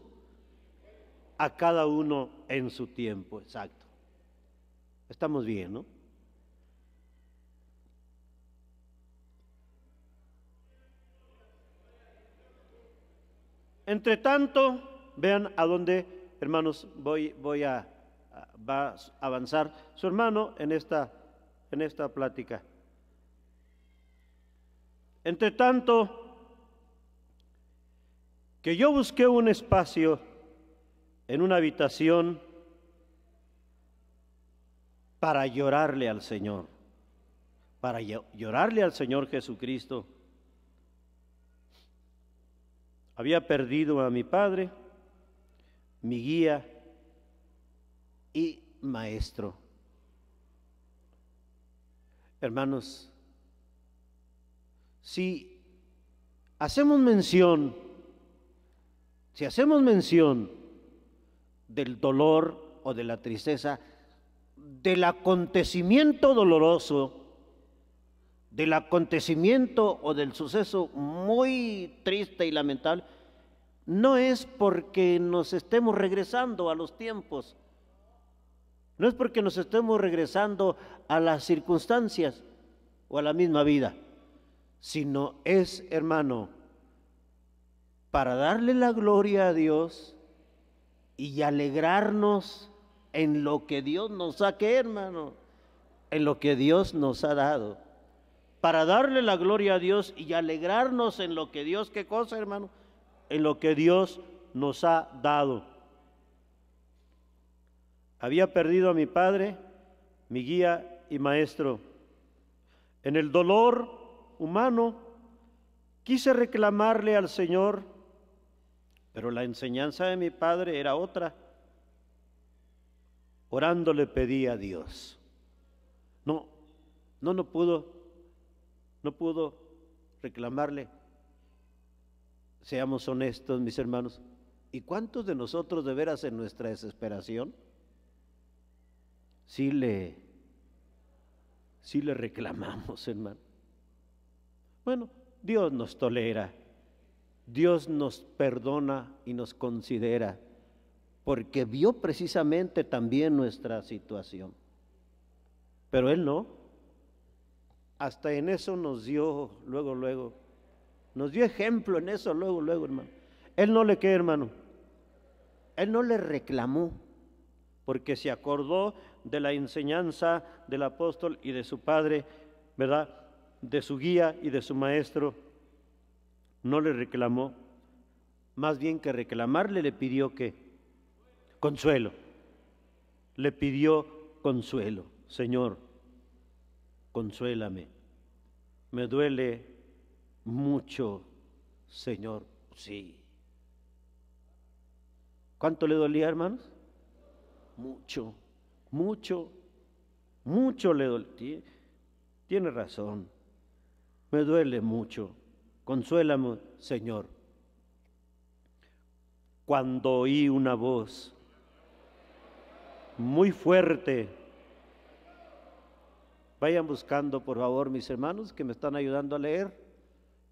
tiempo, exacto. Estamos bien, ¿no? Entre tanto, vean a dónde, hermanos, va a avanzar su hermano en esta plática. Entre tanto, que yo busqué un espacio en una habitación para llorarle al Señor, Jesucristo. Había perdido a mi padre, mi guía y maestro. Hermanos, si hacemos mención del dolor o de la tristeza, del acontecimiento doloroso, del acontecimiento o del suceso muy triste y lamentable, no es porque nos estemos regresando a los tiempos, no es porque nos estemos regresando a las circunstancias o a la misma vida, sino es, hermano, para darle la gloria a Dios y alegrarnos en lo que Dios nos saque, hermano. en lo que Dios nos ha dado, para darle la gloria a Dios y alegrarnos en lo que Dios, ¿qué cosa, hermano? En lo que Dios nos ha dado. Había perdido a mi padre, mi guía y maestro. En el dolor humano quise reclamarle al Señor, pero la enseñanza de mi padre era otra. Orando le pedí a Dios. No pudo reclamarle. Seamos honestos, mis hermanos. ¿Y cuántos de nosotros de veras en nuestra desesperación sí le reclamamos, hermano? Bueno, Dios nos tolera, Dios nos perdona y nos considera, porque vio precisamente también nuestra situación. Pero Él no, hasta en eso nos dio luego, nos dio ejemplo en eso luego, hermano. Él no le qué, hermano, Él no le reclamó, porque se acordó de la enseñanza del apóstol y de su padre, ¿verdad?, de su guía y de su maestro. No le reclamó, más bien que reclamarle le pidió ¿qué? Consuelo. Le pidió consuelo. Señor, consuélame, me duele mucho, Señor. Sí. ¿Cuánto le dolía, hermanos? Mucho le dolía. Tiene razón, me duele mucho, consuélame, Señor. Cuando oí una voz muy fuerte, vayan buscando por favor, mis hermanos que me están ayudando a leer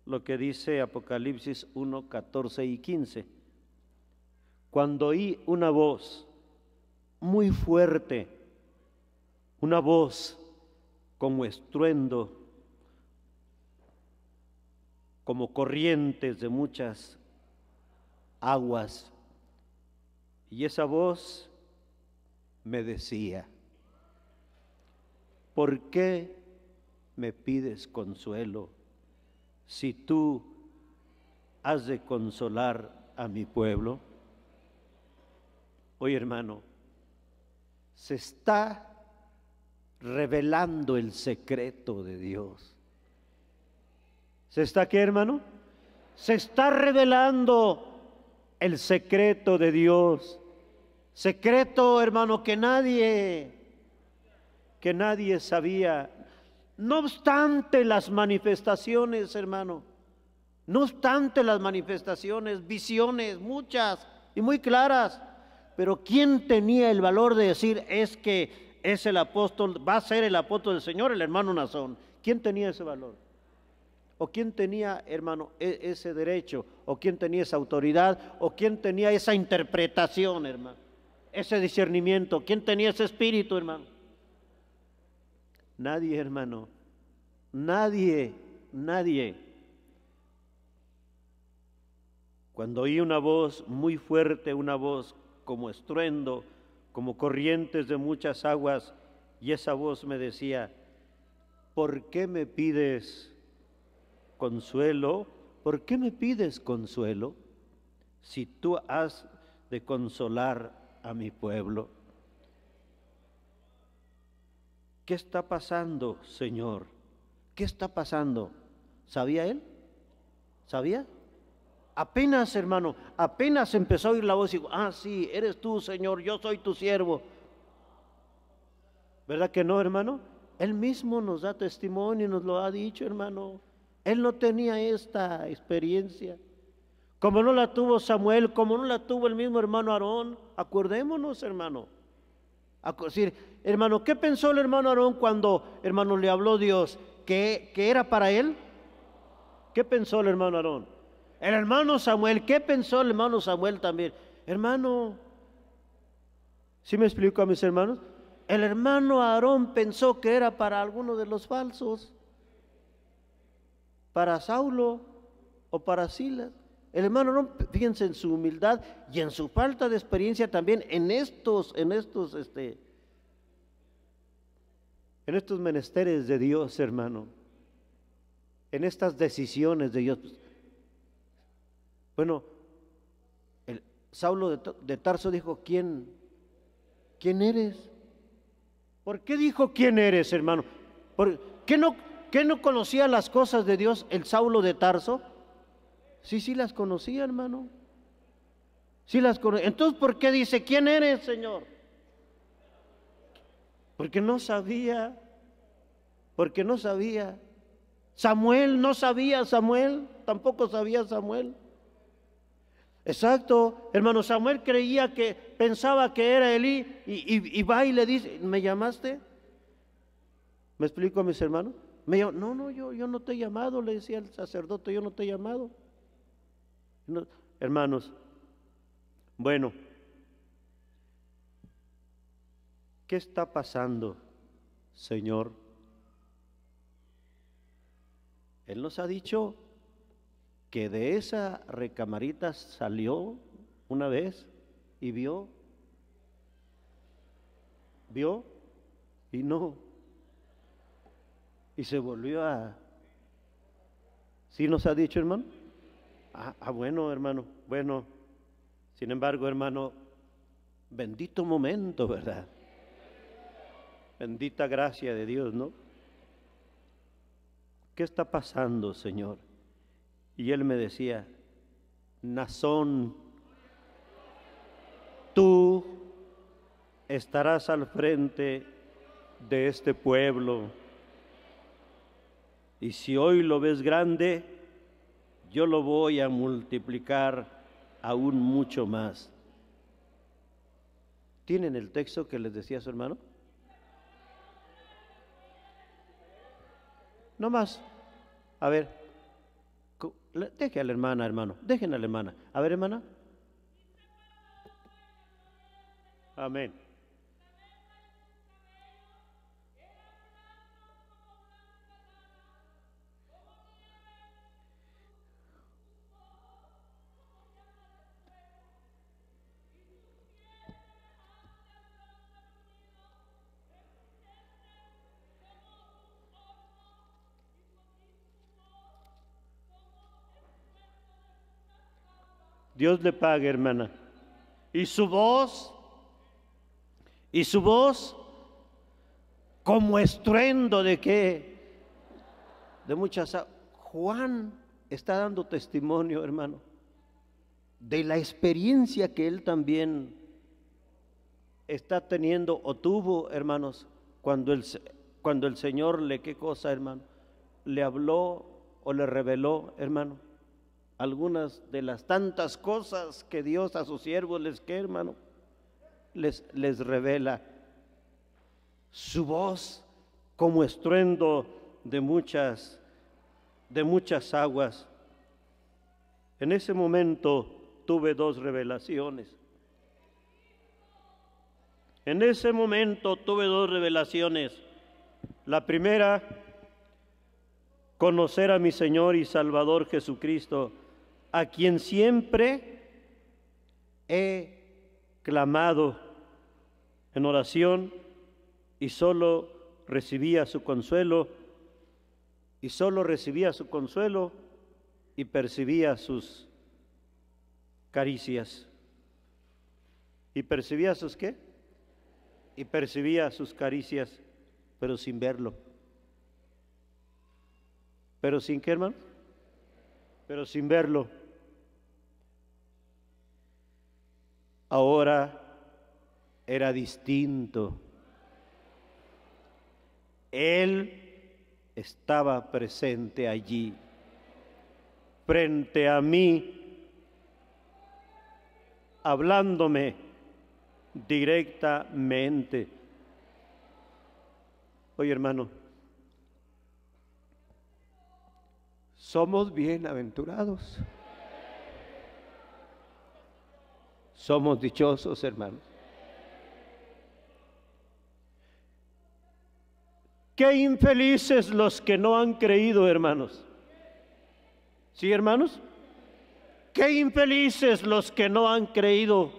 lo que dice Apocalipsis 1, 14 y 15. Cuando oí una voz muy fuerte, una voz como estruendo, como corrientes de muchas aguas, y esa voz me decía: ¿por qué me pides consuelo si tú has de consolar a mi pueblo? Oye, hermano, se está revelando el secreto de Dios. ¿Se está qué, hermano? Se está revelando el secreto de Dios. Secreto, hermano, que nadie sabía. No obstante las manifestaciones, hermano, no obstante las manifestaciones, visiones, muchas y muy claras, pero ¿quién tenía el valor de decir es que es el apóstol, va a ser el apóstol del Señor, el hermano Nazón? ¿Quién tenía ese valor? ¿O quién tenía, hermano, ese derecho? ¿O quién tenía esa autoridad? ¿O quién tenía esa interpretación, hermano? Ese discernimiento. ¿Quién tenía ese espíritu, hermano? Nadie, hermano. Nadie. Cuando oí una voz muy fuerte, una voz como estruendo, como corrientes de muchas aguas, y esa voz me decía: ¿por qué me pides consuelo? ¿Por qué me pides consuelo si tú has de consolar a mi pueblo? ¿Qué está pasando, Señor? ¿Qué está pasando? ¿Sabía él? ¿Sabía? Apenas, hermano, apenas empezó a oír la voz y dijo: ah, sí, eres tú, Señor, yo soy tu siervo. ¿Verdad que no, hermano? Él mismo nos da testimonio y nos lo ha dicho, hermano. Él no tenía esta experiencia, como no la tuvo Samuel, como no la tuvo el mismo hermano Aarón. Acordémonos, hermano. Hermano, ¿qué pensó el hermano Aarón cuando, hermano, le habló Dios? ¿Que era para él? ¿Qué pensó el hermano Aarón? El hermano Samuel, ¿qué pensó el hermano Samuel también? Hermano, ¿sí me explico a mis hermanos? El hermano Aarón pensó que era para alguno de los falsos, para Saulo o para Silas. El hermano Aarón, fíjense en su humildad y en su falta de experiencia también en estos en estos menesteres de Dios, hermano, en estas decisiones de Dios. Bueno, el Saulo de Tarso dijo, ¿quién eres? ¿Por qué dijo quién eres, hermano? ¿Por qué no conocía las cosas de Dios el Saulo de Tarso? Sí las conocía, hermano. Sí las conocía. Entonces, ¿por qué dice quién eres, Señor? Porque no sabía. Porque no sabía. Samuel no sabía, Samuel tampoco sabía Samuel. Exacto, hermano. Samuel pensaba que era Elí y va y le dice, ¿me llamaste? ¿Me explico a mis hermanos? No, yo no te he llamado, le decía el sacerdote, yo no te he llamado. No, hermanos, bueno, ¿qué está pasando, Señor? Él nos ha dicho que de esa recamarita salió una vez y vio y no, y se volvió a... ¿Sí nos ha dicho, hermano? Bueno, hermano, bueno, sin embargo, hermano, bendito momento, ¿verdad? Bendita gracia de Dios, ¿no? ¿Qué está pasando, Señor? Y él me decía, Naasón, tú estarás al frente de este pueblo, y si hoy lo ves grande, yo lo voy a multiplicar aún mucho más. ¿Tienen el texto que les decía su hermano? No más. A ver, deje a la hermana, hermano. Dejen a la hermana. A ver, hermana. Amén. Dios le pague, hermana. Y su voz, como estruendo de qué, de muchas. Juan está dando testimonio, hermano, de la experiencia que él también está teniendo o tuvo, hermanos, cuando el Señor ¿qué cosa, hermano? Le habló o le reveló, hermano, algunas de las tantas cosas que Dios a sus siervos hermano, les revela. Su voz como estruendo de muchas aguas. En ese momento tuve dos revelaciones. La primera, conocer a mi Señor y Salvador Jesucristo, a quien siempre he clamado en oración y solo recibía su consuelo, y percibía sus caricias. ¿Y percibía sus qué? Y percibía sus caricias, pero sin verlo. ¿Pero sin qué, hermano? Pero sin verlo. Ahora era distinto. Él estaba presente allí, frente a mí, hablándome directamente. Oye, hermano, somos bienaventurados. Somos dichosos, hermanos. Qué infelices los que no han creído, hermanos. ¿Sí, hermanos? Qué infelices los que no han creído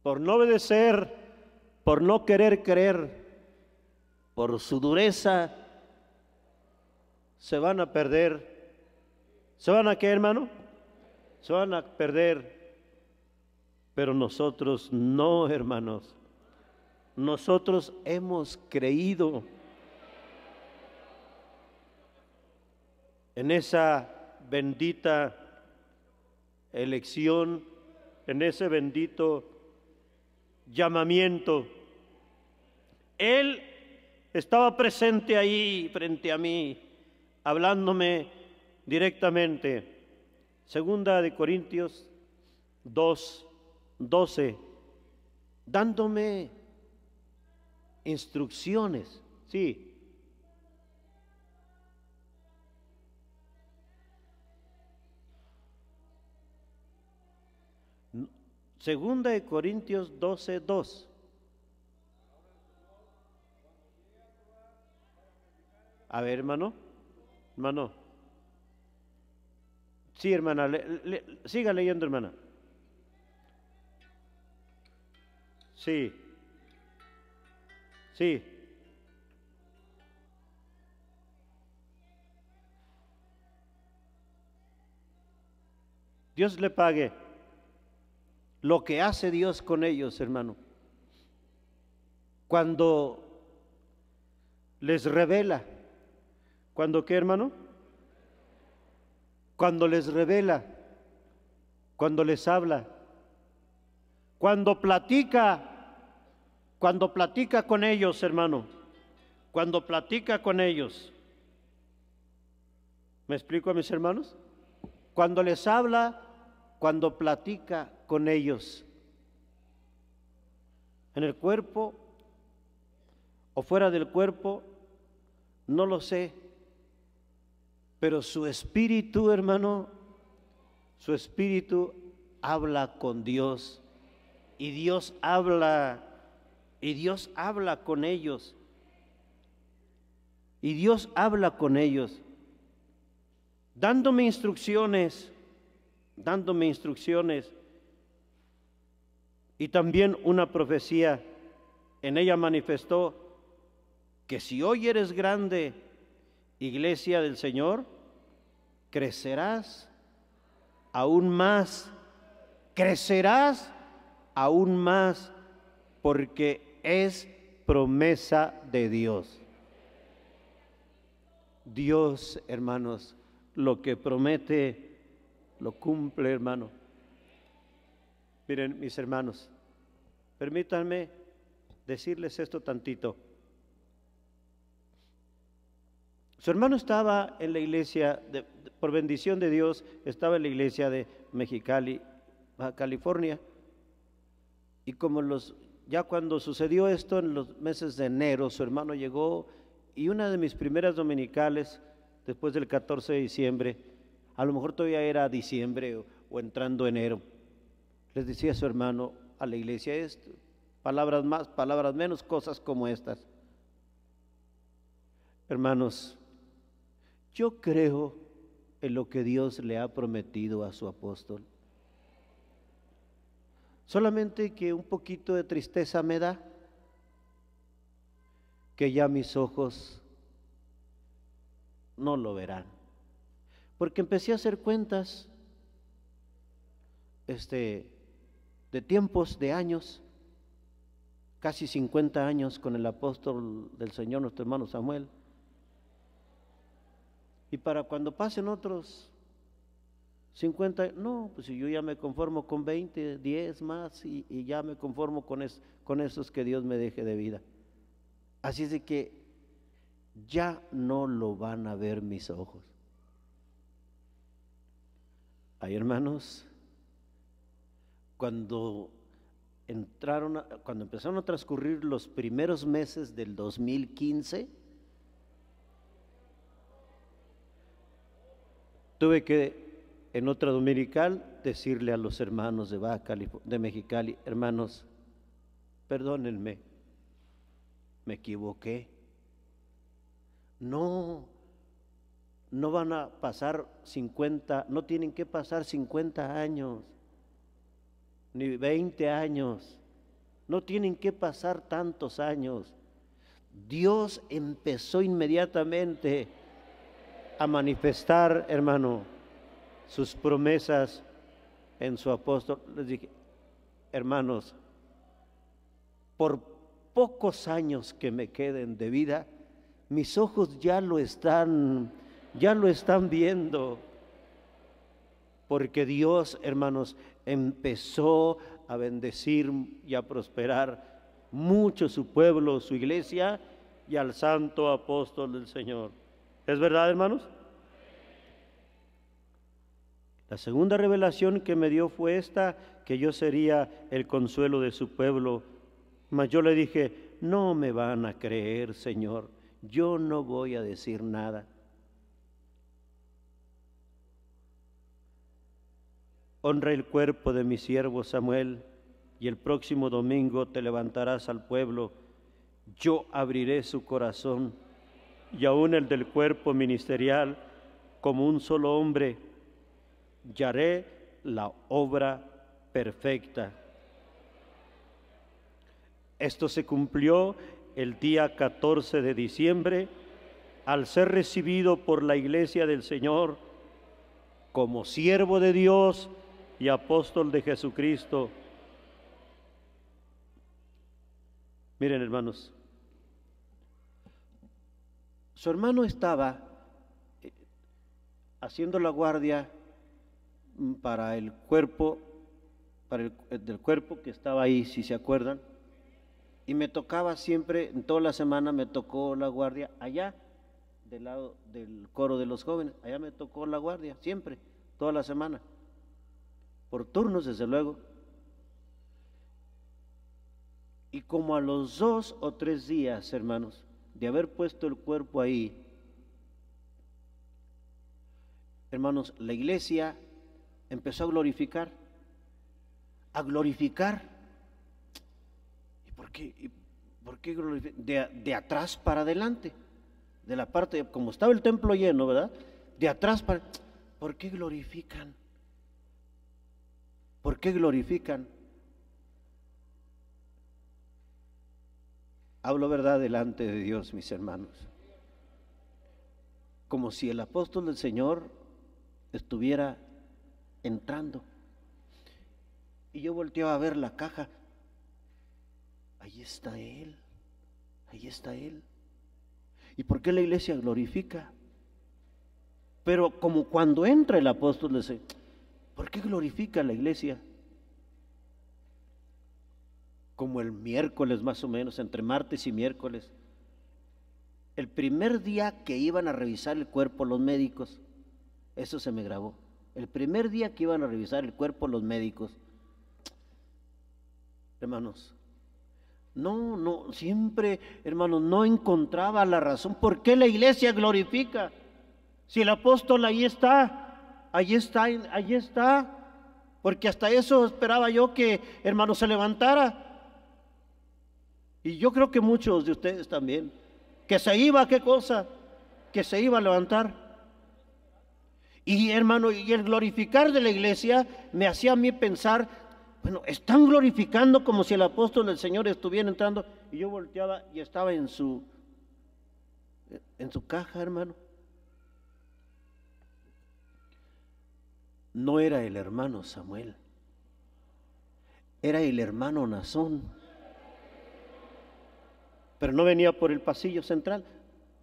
por no obedecer por no querer creer, por su dureza, se van a perder. ¿Se van a qué, hermano? Se van a perder. Pero nosotros no, hermanos. Nosotros hemos creído en esa bendita elección, en ese bendito llamamiento. Él estaba presente ahí frente a mí, hablándome directamente. Segunda de Corintios 2:12, dándome instrucciones. Sí. Segunda de Corintios 12:2. A ver, hermano. Sí, hermana, siga leyendo, hermana. Sí. Dios le pague lo que hace Dios con ellos, hermano. Cuando les revela, ¿cuando qué, hermano? Cuando les revela, cuando les habla, cuando platica con ellos, hermano, cuando platica con ellos. ¿Me explico a mis hermanos? Cuando les habla, cuando platica con ellos, en el cuerpo o fuera del cuerpo, no lo sé, pero su espíritu, hermano, su espíritu habla con Dios, y Dios habla con ellos, y Dios habla con ellos, dándome instrucciones, y también una profecía. En ella manifestó que si hoy eres grande, iglesia del Señor, crecerás aún más, porque es promesa de Dios. Dios, hermanos, lo que promete, lo cumple, hermano. Miren, mis hermanos, permítanme decirles esto tantito. Su hermano estaba en la iglesia, por bendición de Dios, estaba en la iglesia de Mexicali, Baja California, y como ya cuando sucedió esto en los meses de enero, su hermano llegó, y una de mis primeras dominicales, después del 14 de diciembre, a lo mejor todavía era diciembre o entrando enero, les decía a su hermano, a la iglesia, esto, palabras más, palabras menos, cosas como estas. Hermanos, yo creo en lo que Dios le ha prometido a su apóstol. Solamente que un poquito de tristeza me da que ya mis ojos no lo verán. Porque empecé a hacer cuentas de tiempos, de años, casi 50 años con el apóstol del Señor, nuestro hermano Samuel. Y para cuando pasen otros 50, no, pues si yo ya me conformo con 20, 10 más y ya me conformo con esos que Dios me deje de vida. Así es de que ya no lo van a ver mis ojos. Ay, hermanos, cuando empezaron a transcurrir los primeros meses del 2015, tuve que en otra dominical decirle a los hermanos de Mexicali, hermanos, perdónenme, me equivoqué. No van a pasar 50, no tienen que pasar 50 años, ni 20 años, no tienen que pasar tantos años. Dios empezó inmediatamente a manifestar, hermano, sus promesas en su apóstol. Les dije, hermanos, por pocos años que me queden de vida, mis ojos ya lo están viendo, porque Dios, hermanos, empezó a bendecir y a prosperar mucho su pueblo, su iglesia y al santo apóstol del Señor. ¿Es verdad, hermanos? La segunda revelación que me dio fue esta, que yo sería el consuelo de su pueblo. Mas yo le dije, no me van a creer, Señor, yo no voy a decir nada. Honra el cuerpo de mi siervo Samuel, y el próximo domingo te levantarás al pueblo. Yo abriré su corazón, y aún el del cuerpo ministerial, como un solo hombre, y haré la obra perfecta. Esto se cumplió el día 14 de diciembre, al ser recibido por la Iglesia del Señor como siervo de Dios y apóstol de Jesucristo. Miren, hermanos, su hermano estaba haciendo la guardia para el cuerpo, del cuerpo que estaba ahí, si se acuerdan, y me tocaba siempre, en toda la semana me tocó la guardia allá, del lado del coro de los jóvenes, allá me tocó la guardia, siempre, toda la semana, por turnos desde luego. Y como a los 2 o 3 días, hermanos, de haber puesto el cuerpo ahí, hermanos, la iglesia empezó a glorificar. ¿Y por qué glorificar? De atrás para adelante, de la parte, como estaba el templo lleno, ¿verdad? De atrás para... ¿Por qué glorifican? ¿Por qué glorifican? Hablo verdad delante de Dios, mis hermanos. Como si el apóstol del Señor estuviera entrando. Y yo volteaba a ver la caja. Ahí está Él. Ahí está Él. ¿Y por qué la iglesia glorifica? Pero como cuando entra el apóstol del Señor, ¿por qué glorifica la iglesia? Como el miércoles más o menos, entre martes y miércoles, el primer día que iban a revisar el cuerpo los médicos, eso se me grabó, el primer día que iban a revisar el cuerpo los médicos, hermanos, siempre, hermanos, no encontraba la razón, ¿por qué la iglesia glorifica? Si el apóstol ahí está, porque hasta eso esperaba yo que, hermano, se levantara. Y yo creo que muchos de ustedes también, que se iba, ¿qué cosa? Que se iba a levantar. Y hermano, y el glorificar de la iglesia me hacía a mí pensar, bueno, están glorificando como si el apóstol del Señor estuviera entrando. Y yo volteaba y estaba en su caja, hermano. No era el hermano Samuel, era el hermano Nazón. Pero no venía por el pasillo central,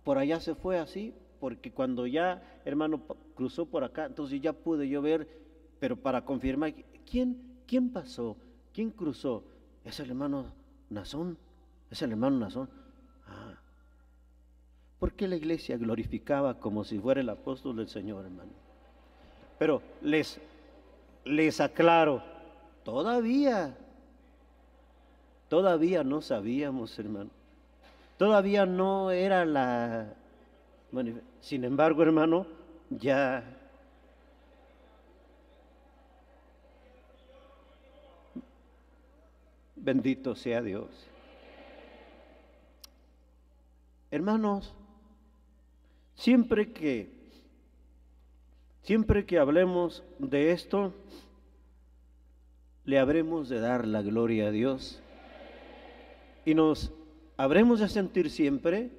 por allá se fue así, porque cuando ya, hermano, cruzó por acá, entonces ya pude yo ver, pero para confirmar, ¿quién pasó? ¿Quién cruzó? Es el hermano Nazón, Ah, ¿por qué la iglesia glorificaba como si fuera el apóstol del Señor, hermano? Pero les aclaro, todavía no sabíamos, hermano. Todavía no era la... Bueno, sin embargo, hermano, ya... Bendito sea Dios. Hermanos, siempre que hablemos de esto, le habremos de dar la gloria a Dios y nos habremos de sentir siempre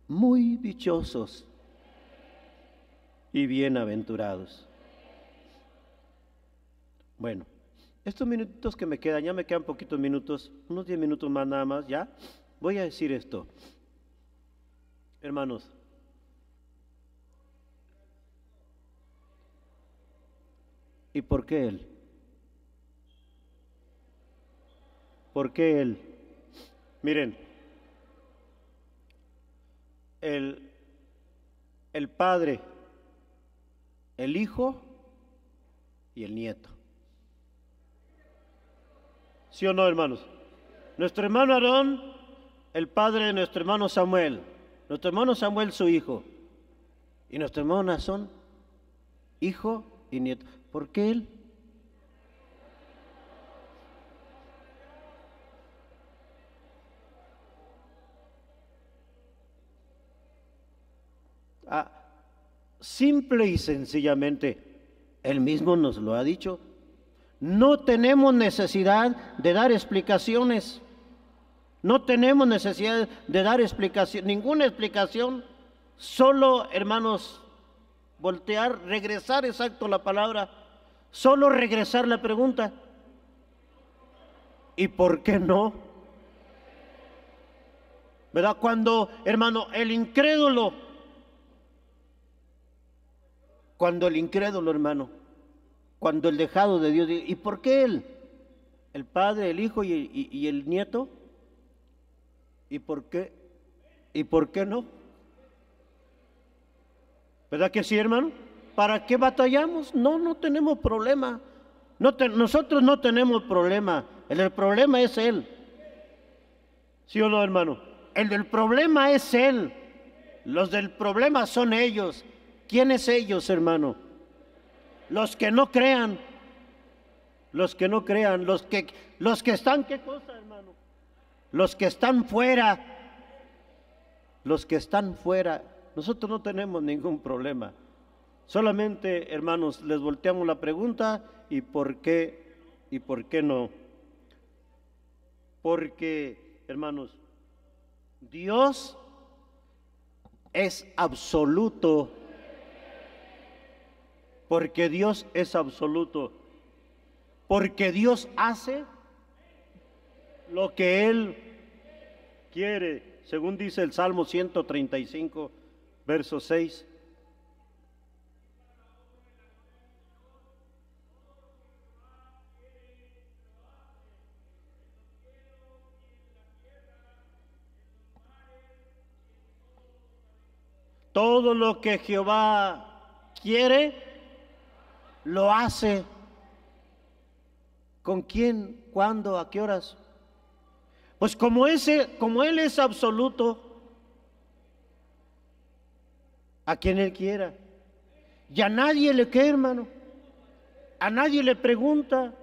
muy dichosos y bienaventurados. Bueno, estos minutitos que me quedan, ya me quedan poquitos minutos, unos 10 minutos más nada más, ya, voy a decir esto. Hermanos, ¿y por qué Él? ¿Por qué Él? Miren, el Padre, el Hijo y el Nieto. ¿Sí o no, hermanos? Nuestro hermano Aarón, el padre de nuestro hermano Samuel. Nuestro hermano Samuel, su hijo. Y nuestro hermano Nazón, hijo y nieto. ¿Por qué él? Simple y sencillamente, él mismo nos lo ha dicho. No tenemos necesidad de dar explicaciones. No tenemos necesidad de dar explicación, ninguna explicación. Solo, hermanos, voltear, regresar, exacto la palabra. Solo regresar la pregunta. ¿Y por qué no? ¿Verdad? Cuando, hermano, el incrédulo, hermano, cuando el dejado de Dios, ¿y por qué él? El Padre, el Hijo y el Nieto. ¿Y por qué? ¿Y por qué no? ¿Verdad que sí, hermano? ¿Para qué batallamos? No tenemos problema. Nosotros no tenemos problema. El problema es Él. ¿Sí o no, hermano? El del problema es Él. Los del problema son ellos. ¿Quiénes ellos, hermano? Los que no crean. Los que no crean. Los que están, ¿qué cosa, hermano? Los que están fuera. Los que están fuera. Nosotros no tenemos ningún problema. Solamente, hermanos, les volteamos la pregunta, ¿y por qué no? Porque, hermanos, Dios es absoluto. Porque Dios es absoluto. Porque Dios hace lo que Él quiere, según dice el Salmo 135, verso 6. Todo lo que Jehová quiere, lo hace. ¿Con quién? ¿Cuándo? ¿A qué horas? Pues como Él es absoluto, a quien Él quiera. Y a nadie le queda, hermano. A nadie le pregunta.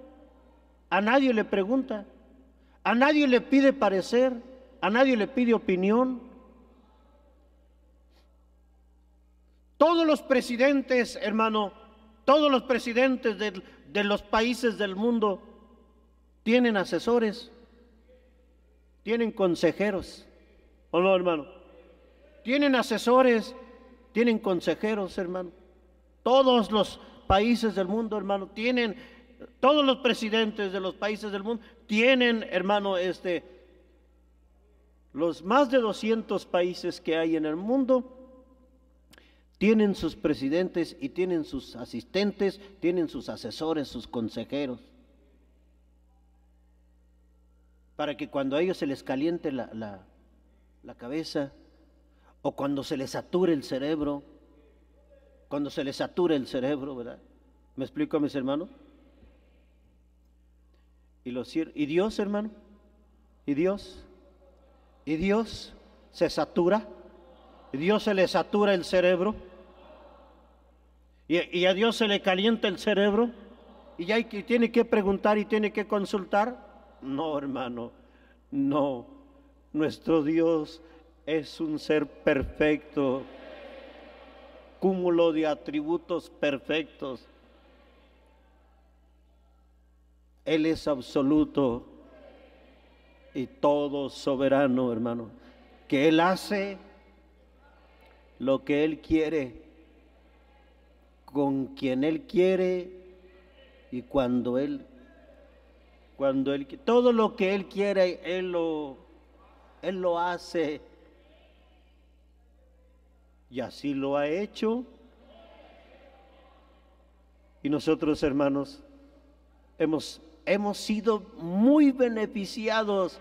A nadie le pregunta. A nadie le pide parecer. A nadie le pide opinión. Todos los presidentes, hermano, todos los presidentes de los países del mundo tienen asesores, tienen consejeros, ¿o no, hermano? Tienen asesores, tienen consejeros, hermano. Todos los países del mundo, hermano, todos los presidentes de los países del mundo tienen, hermano, los más de 200 países que hay en el mundo tienen sus presidentes y tienen sus asistentes, tienen sus asesores, sus consejeros. Para que cuando a ellos se les caliente la cabeza, o cuando se les sature el cerebro, ¿verdad? ¿Me explico, mis hermanos? ¿Y Dios, hermano? ¿Y Dios se satura? ¿Y Dios se le satura el cerebro? ¿Y a Dios se le calienta el cerebro? ¿Y ya tiene que preguntar y tiene que consultar? No, hermano, no. Nuestro Dios es un ser perfecto, cúmulo de atributos perfectos. Él es absoluto y todo soberano, hermano, que Él hace lo que Él quiere, con quien Él quiere y cuando Él todo lo que Él quiere, Él lo hace. Y así lo ha hecho. Y nosotros, hermanos, hemos sido muy beneficiados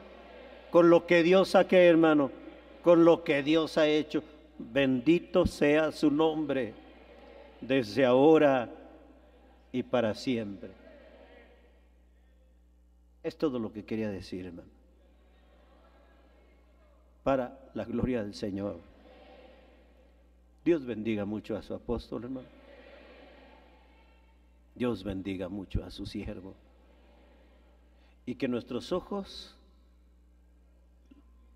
con lo que Dios ha hecho, hermano, con lo que Dios ha hecho. Bendito sea su nombre, desde ahora y para siempre. Es todo lo que quería decir, hermano, para la gloria del Señor. Dios bendiga mucho a su apóstol, hermano. Dios bendiga mucho a su siervo. Y que nuestros ojos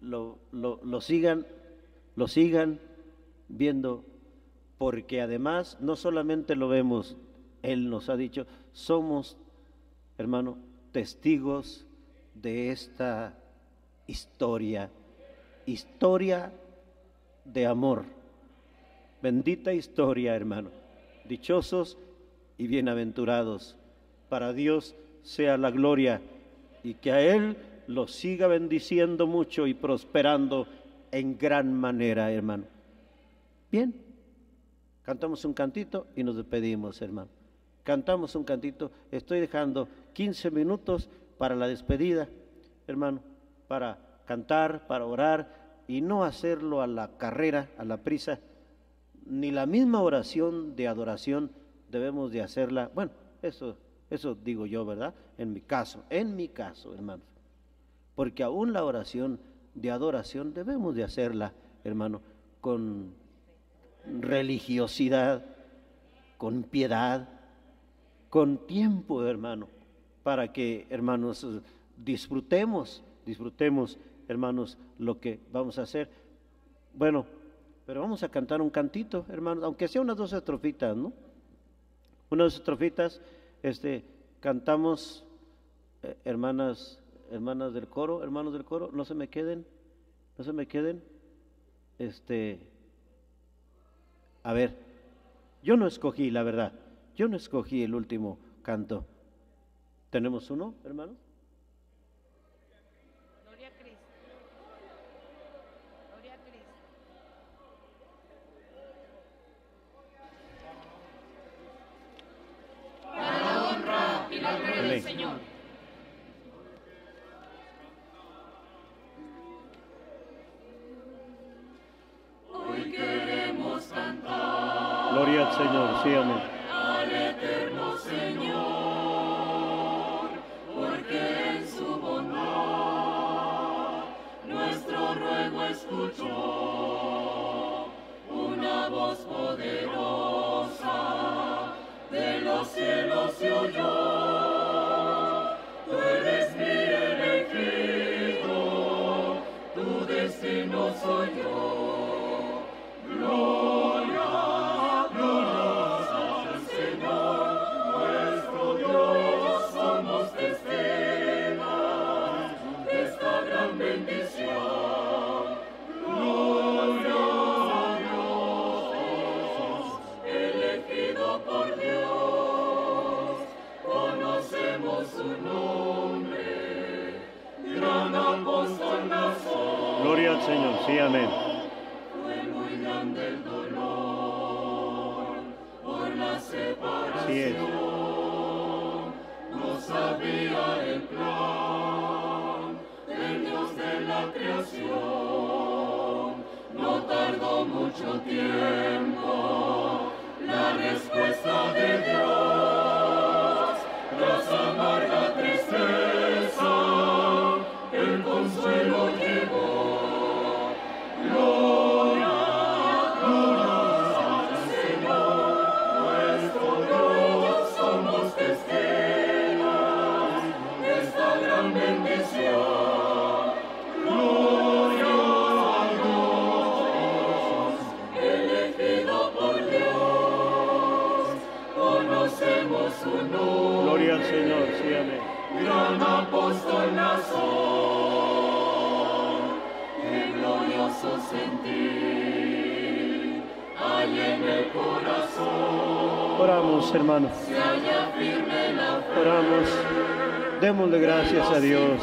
lo sigan viendo, porque además no solamente lo vemos, Él nos ha dicho, somos, hermano, testigos de esta historia de amor. Bendita historia, hermano. Dichosos y bienaventurados. Para Dios sea la gloria, y que a Él lo siga bendiciendo mucho y prosperando en gran manera, hermano. Bien, cantamos un cantito y nos despedimos, hermano. Cantamos un cantito. Estoy dejando 15 minutos para la despedida, hermano, para cantar, para orar, y no hacerlo a la carrera, a la prisa. Ni la misma oración de adoración debemos de hacerla. Bueno, eso digo yo, ¿verdad? En mi caso, hermanos. Porque aún la oración de adoración debemos de hacerla, hermano, con religiosidad, con piedad, con tiempo, hermano, para que, hermanos, disfrutemos, hermanos, lo que vamos a hacer. Bueno, pero vamos a cantar un cantito, hermanos, aunque sea unas 2 estrofitas, ¿no? Unas estrofitas, cantamos, hermanas del coro, hermanos del coro, no se me queden, a ver, yo no escogí, la verdad, yo no escogí el último canto. ¿Tenemos uno, hermanos? Gloria a Cristo. Gloria a Cristo. Para la honra y la gloria del Señor. Hoy queremos cantar. Gloria al Señor, sí, amén. Al eterno Señor, porque en su bondad nuestro ruego escuchó. Una voz poderosa de los cielos se oyó. Tú eres mi elegido, tu destino soy yo. Gloria, gloria al Señor, nuestro Dios, somos testigos de esta gran bendición. Gloria a Dios, elegido por Dios, conocemos su nombre, gran apóstol Nazón. Gloria al Señor, sí, amén. Del dolor por la separación, sí es. No sabía el plan del Dios de la creación. No tardó mucho tiempo la respuesta de Dios. Tras amarga tristeza, el consuelo llegó. Oramos, hermanos. Oramos. Démosle gracias a Dios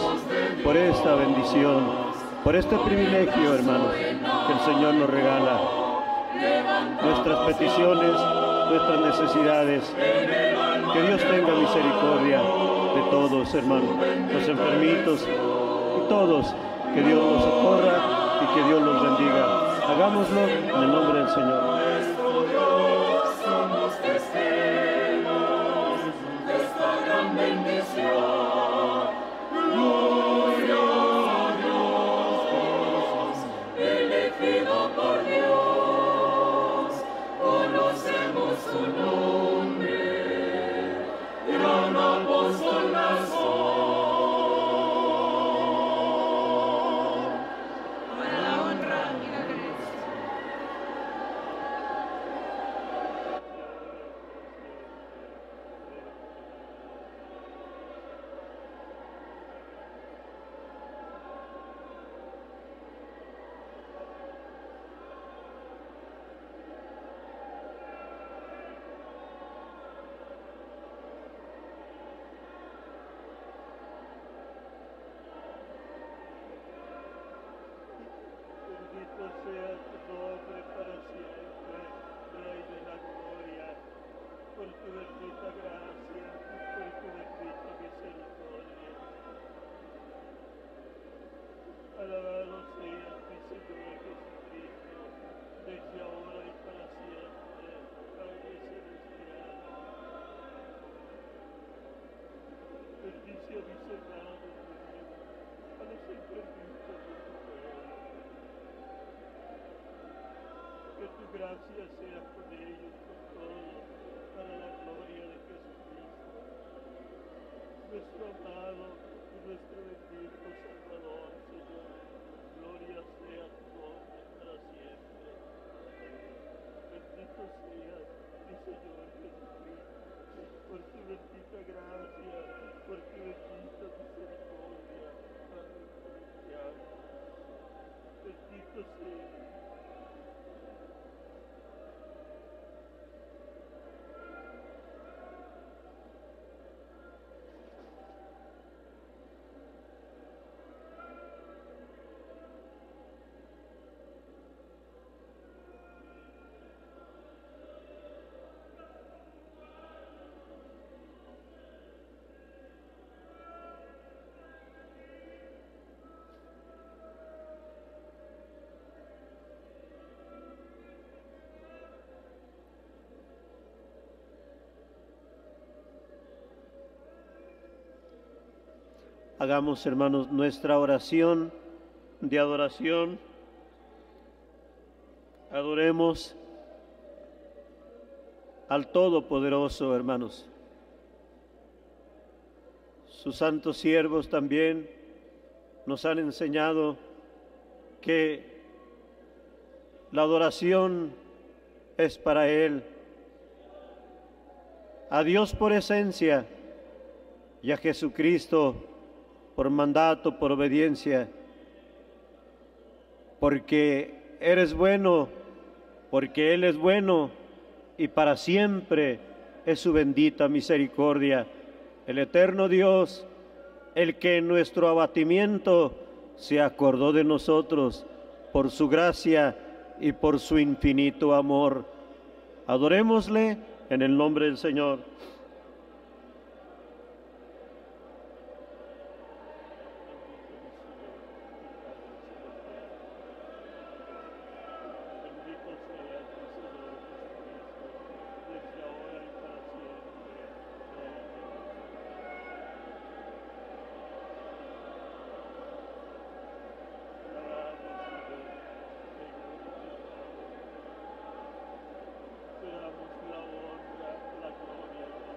por esta bendición, por este privilegio, hermanos, que el Señor nos regala. Nuestras peticiones, nuestras necesidades. Que Dios tenga misericordia de todos, hermanos, los enfermitos y todos. Que Dios los socorra y que Dios los bendiga. Hagámoslo en el nombre del Señor. Bendito sea tu nombre para siempre, Rey de la gloria, por tu bendita gracia y por tu bendita misericordia. Alabado seas, mi Señor Jesucristo, desde ahora y para siempre, Padre celestial. Bendice a mis hermanos, a los enfermitos de tu pueblo. Que tu gracia sea con ellos, con todos, para la gloria de Jesucristo, nuestro amado y nuestro bendito Salvador, Señor. Gloria sea tu nombre para siempre. Bendito seas, mi Señor Jesucristo, por tu bendita gracia, por tu bendita misericordia, Padre celestial. Bendito seas. Hagamos, hermanos, nuestra oración de adoración. Adoremos al Todopoderoso, hermanos. Sus santos siervos también nos han enseñado que la adoración es para Él, a Dios por esencia y a Jesucristo por mandato, por obediencia, porque eres bueno, porque Él es bueno y para siempre es su bendita misericordia. El eterno Dios, el que en nuestro abatimiento se acordó de nosotros por su gracia y por su infinito amor. Adorémosle en el nombre del Señor. Te damos la honra, la gloria y la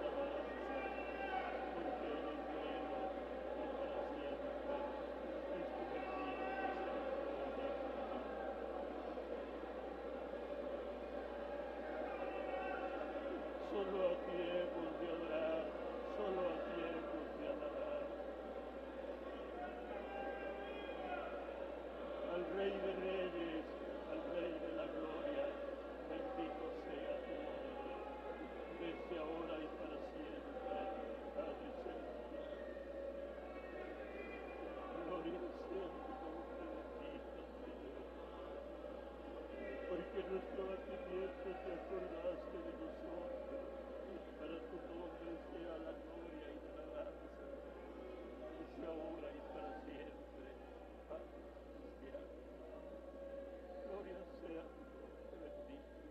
nuestro abatimiento te acordaste de nosotros. Para tu nombre sea la gloria y la alabanza, desde ahora y para siempre. Padre celestial, gloria sea tu nombre bendito.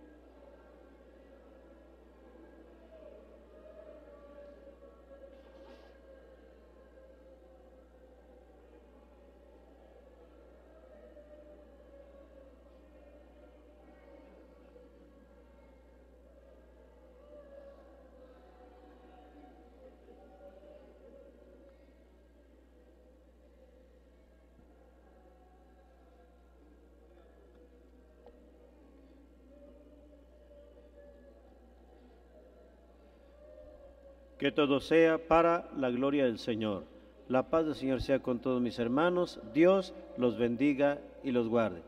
Que todo sea para la gloria del Señor. La paz del Señor sea con todos mis hermanos. Dios los bendiga y los guarde.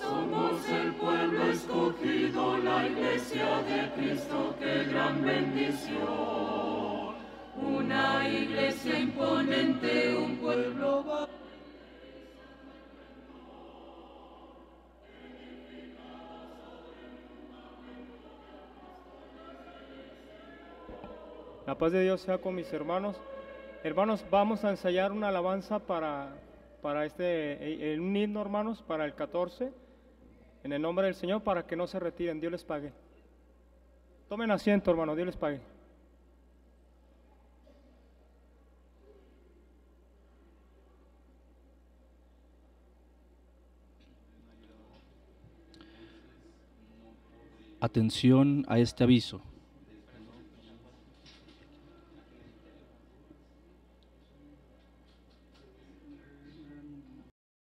Somos el pueblo escogido, la iglesia de Cristo, qué gran bendición. Una iglesia imponente, un pueblo La paz de Dios sea con mis hermanos. Hermanos, vamos a ensayar una alabanza para un himno, hermanos, para el 14, en el nombre del Señor, para que no se retiren. Dios les pague. Tomen asiento, hermanos, Dios les pague. Atención a este aviso.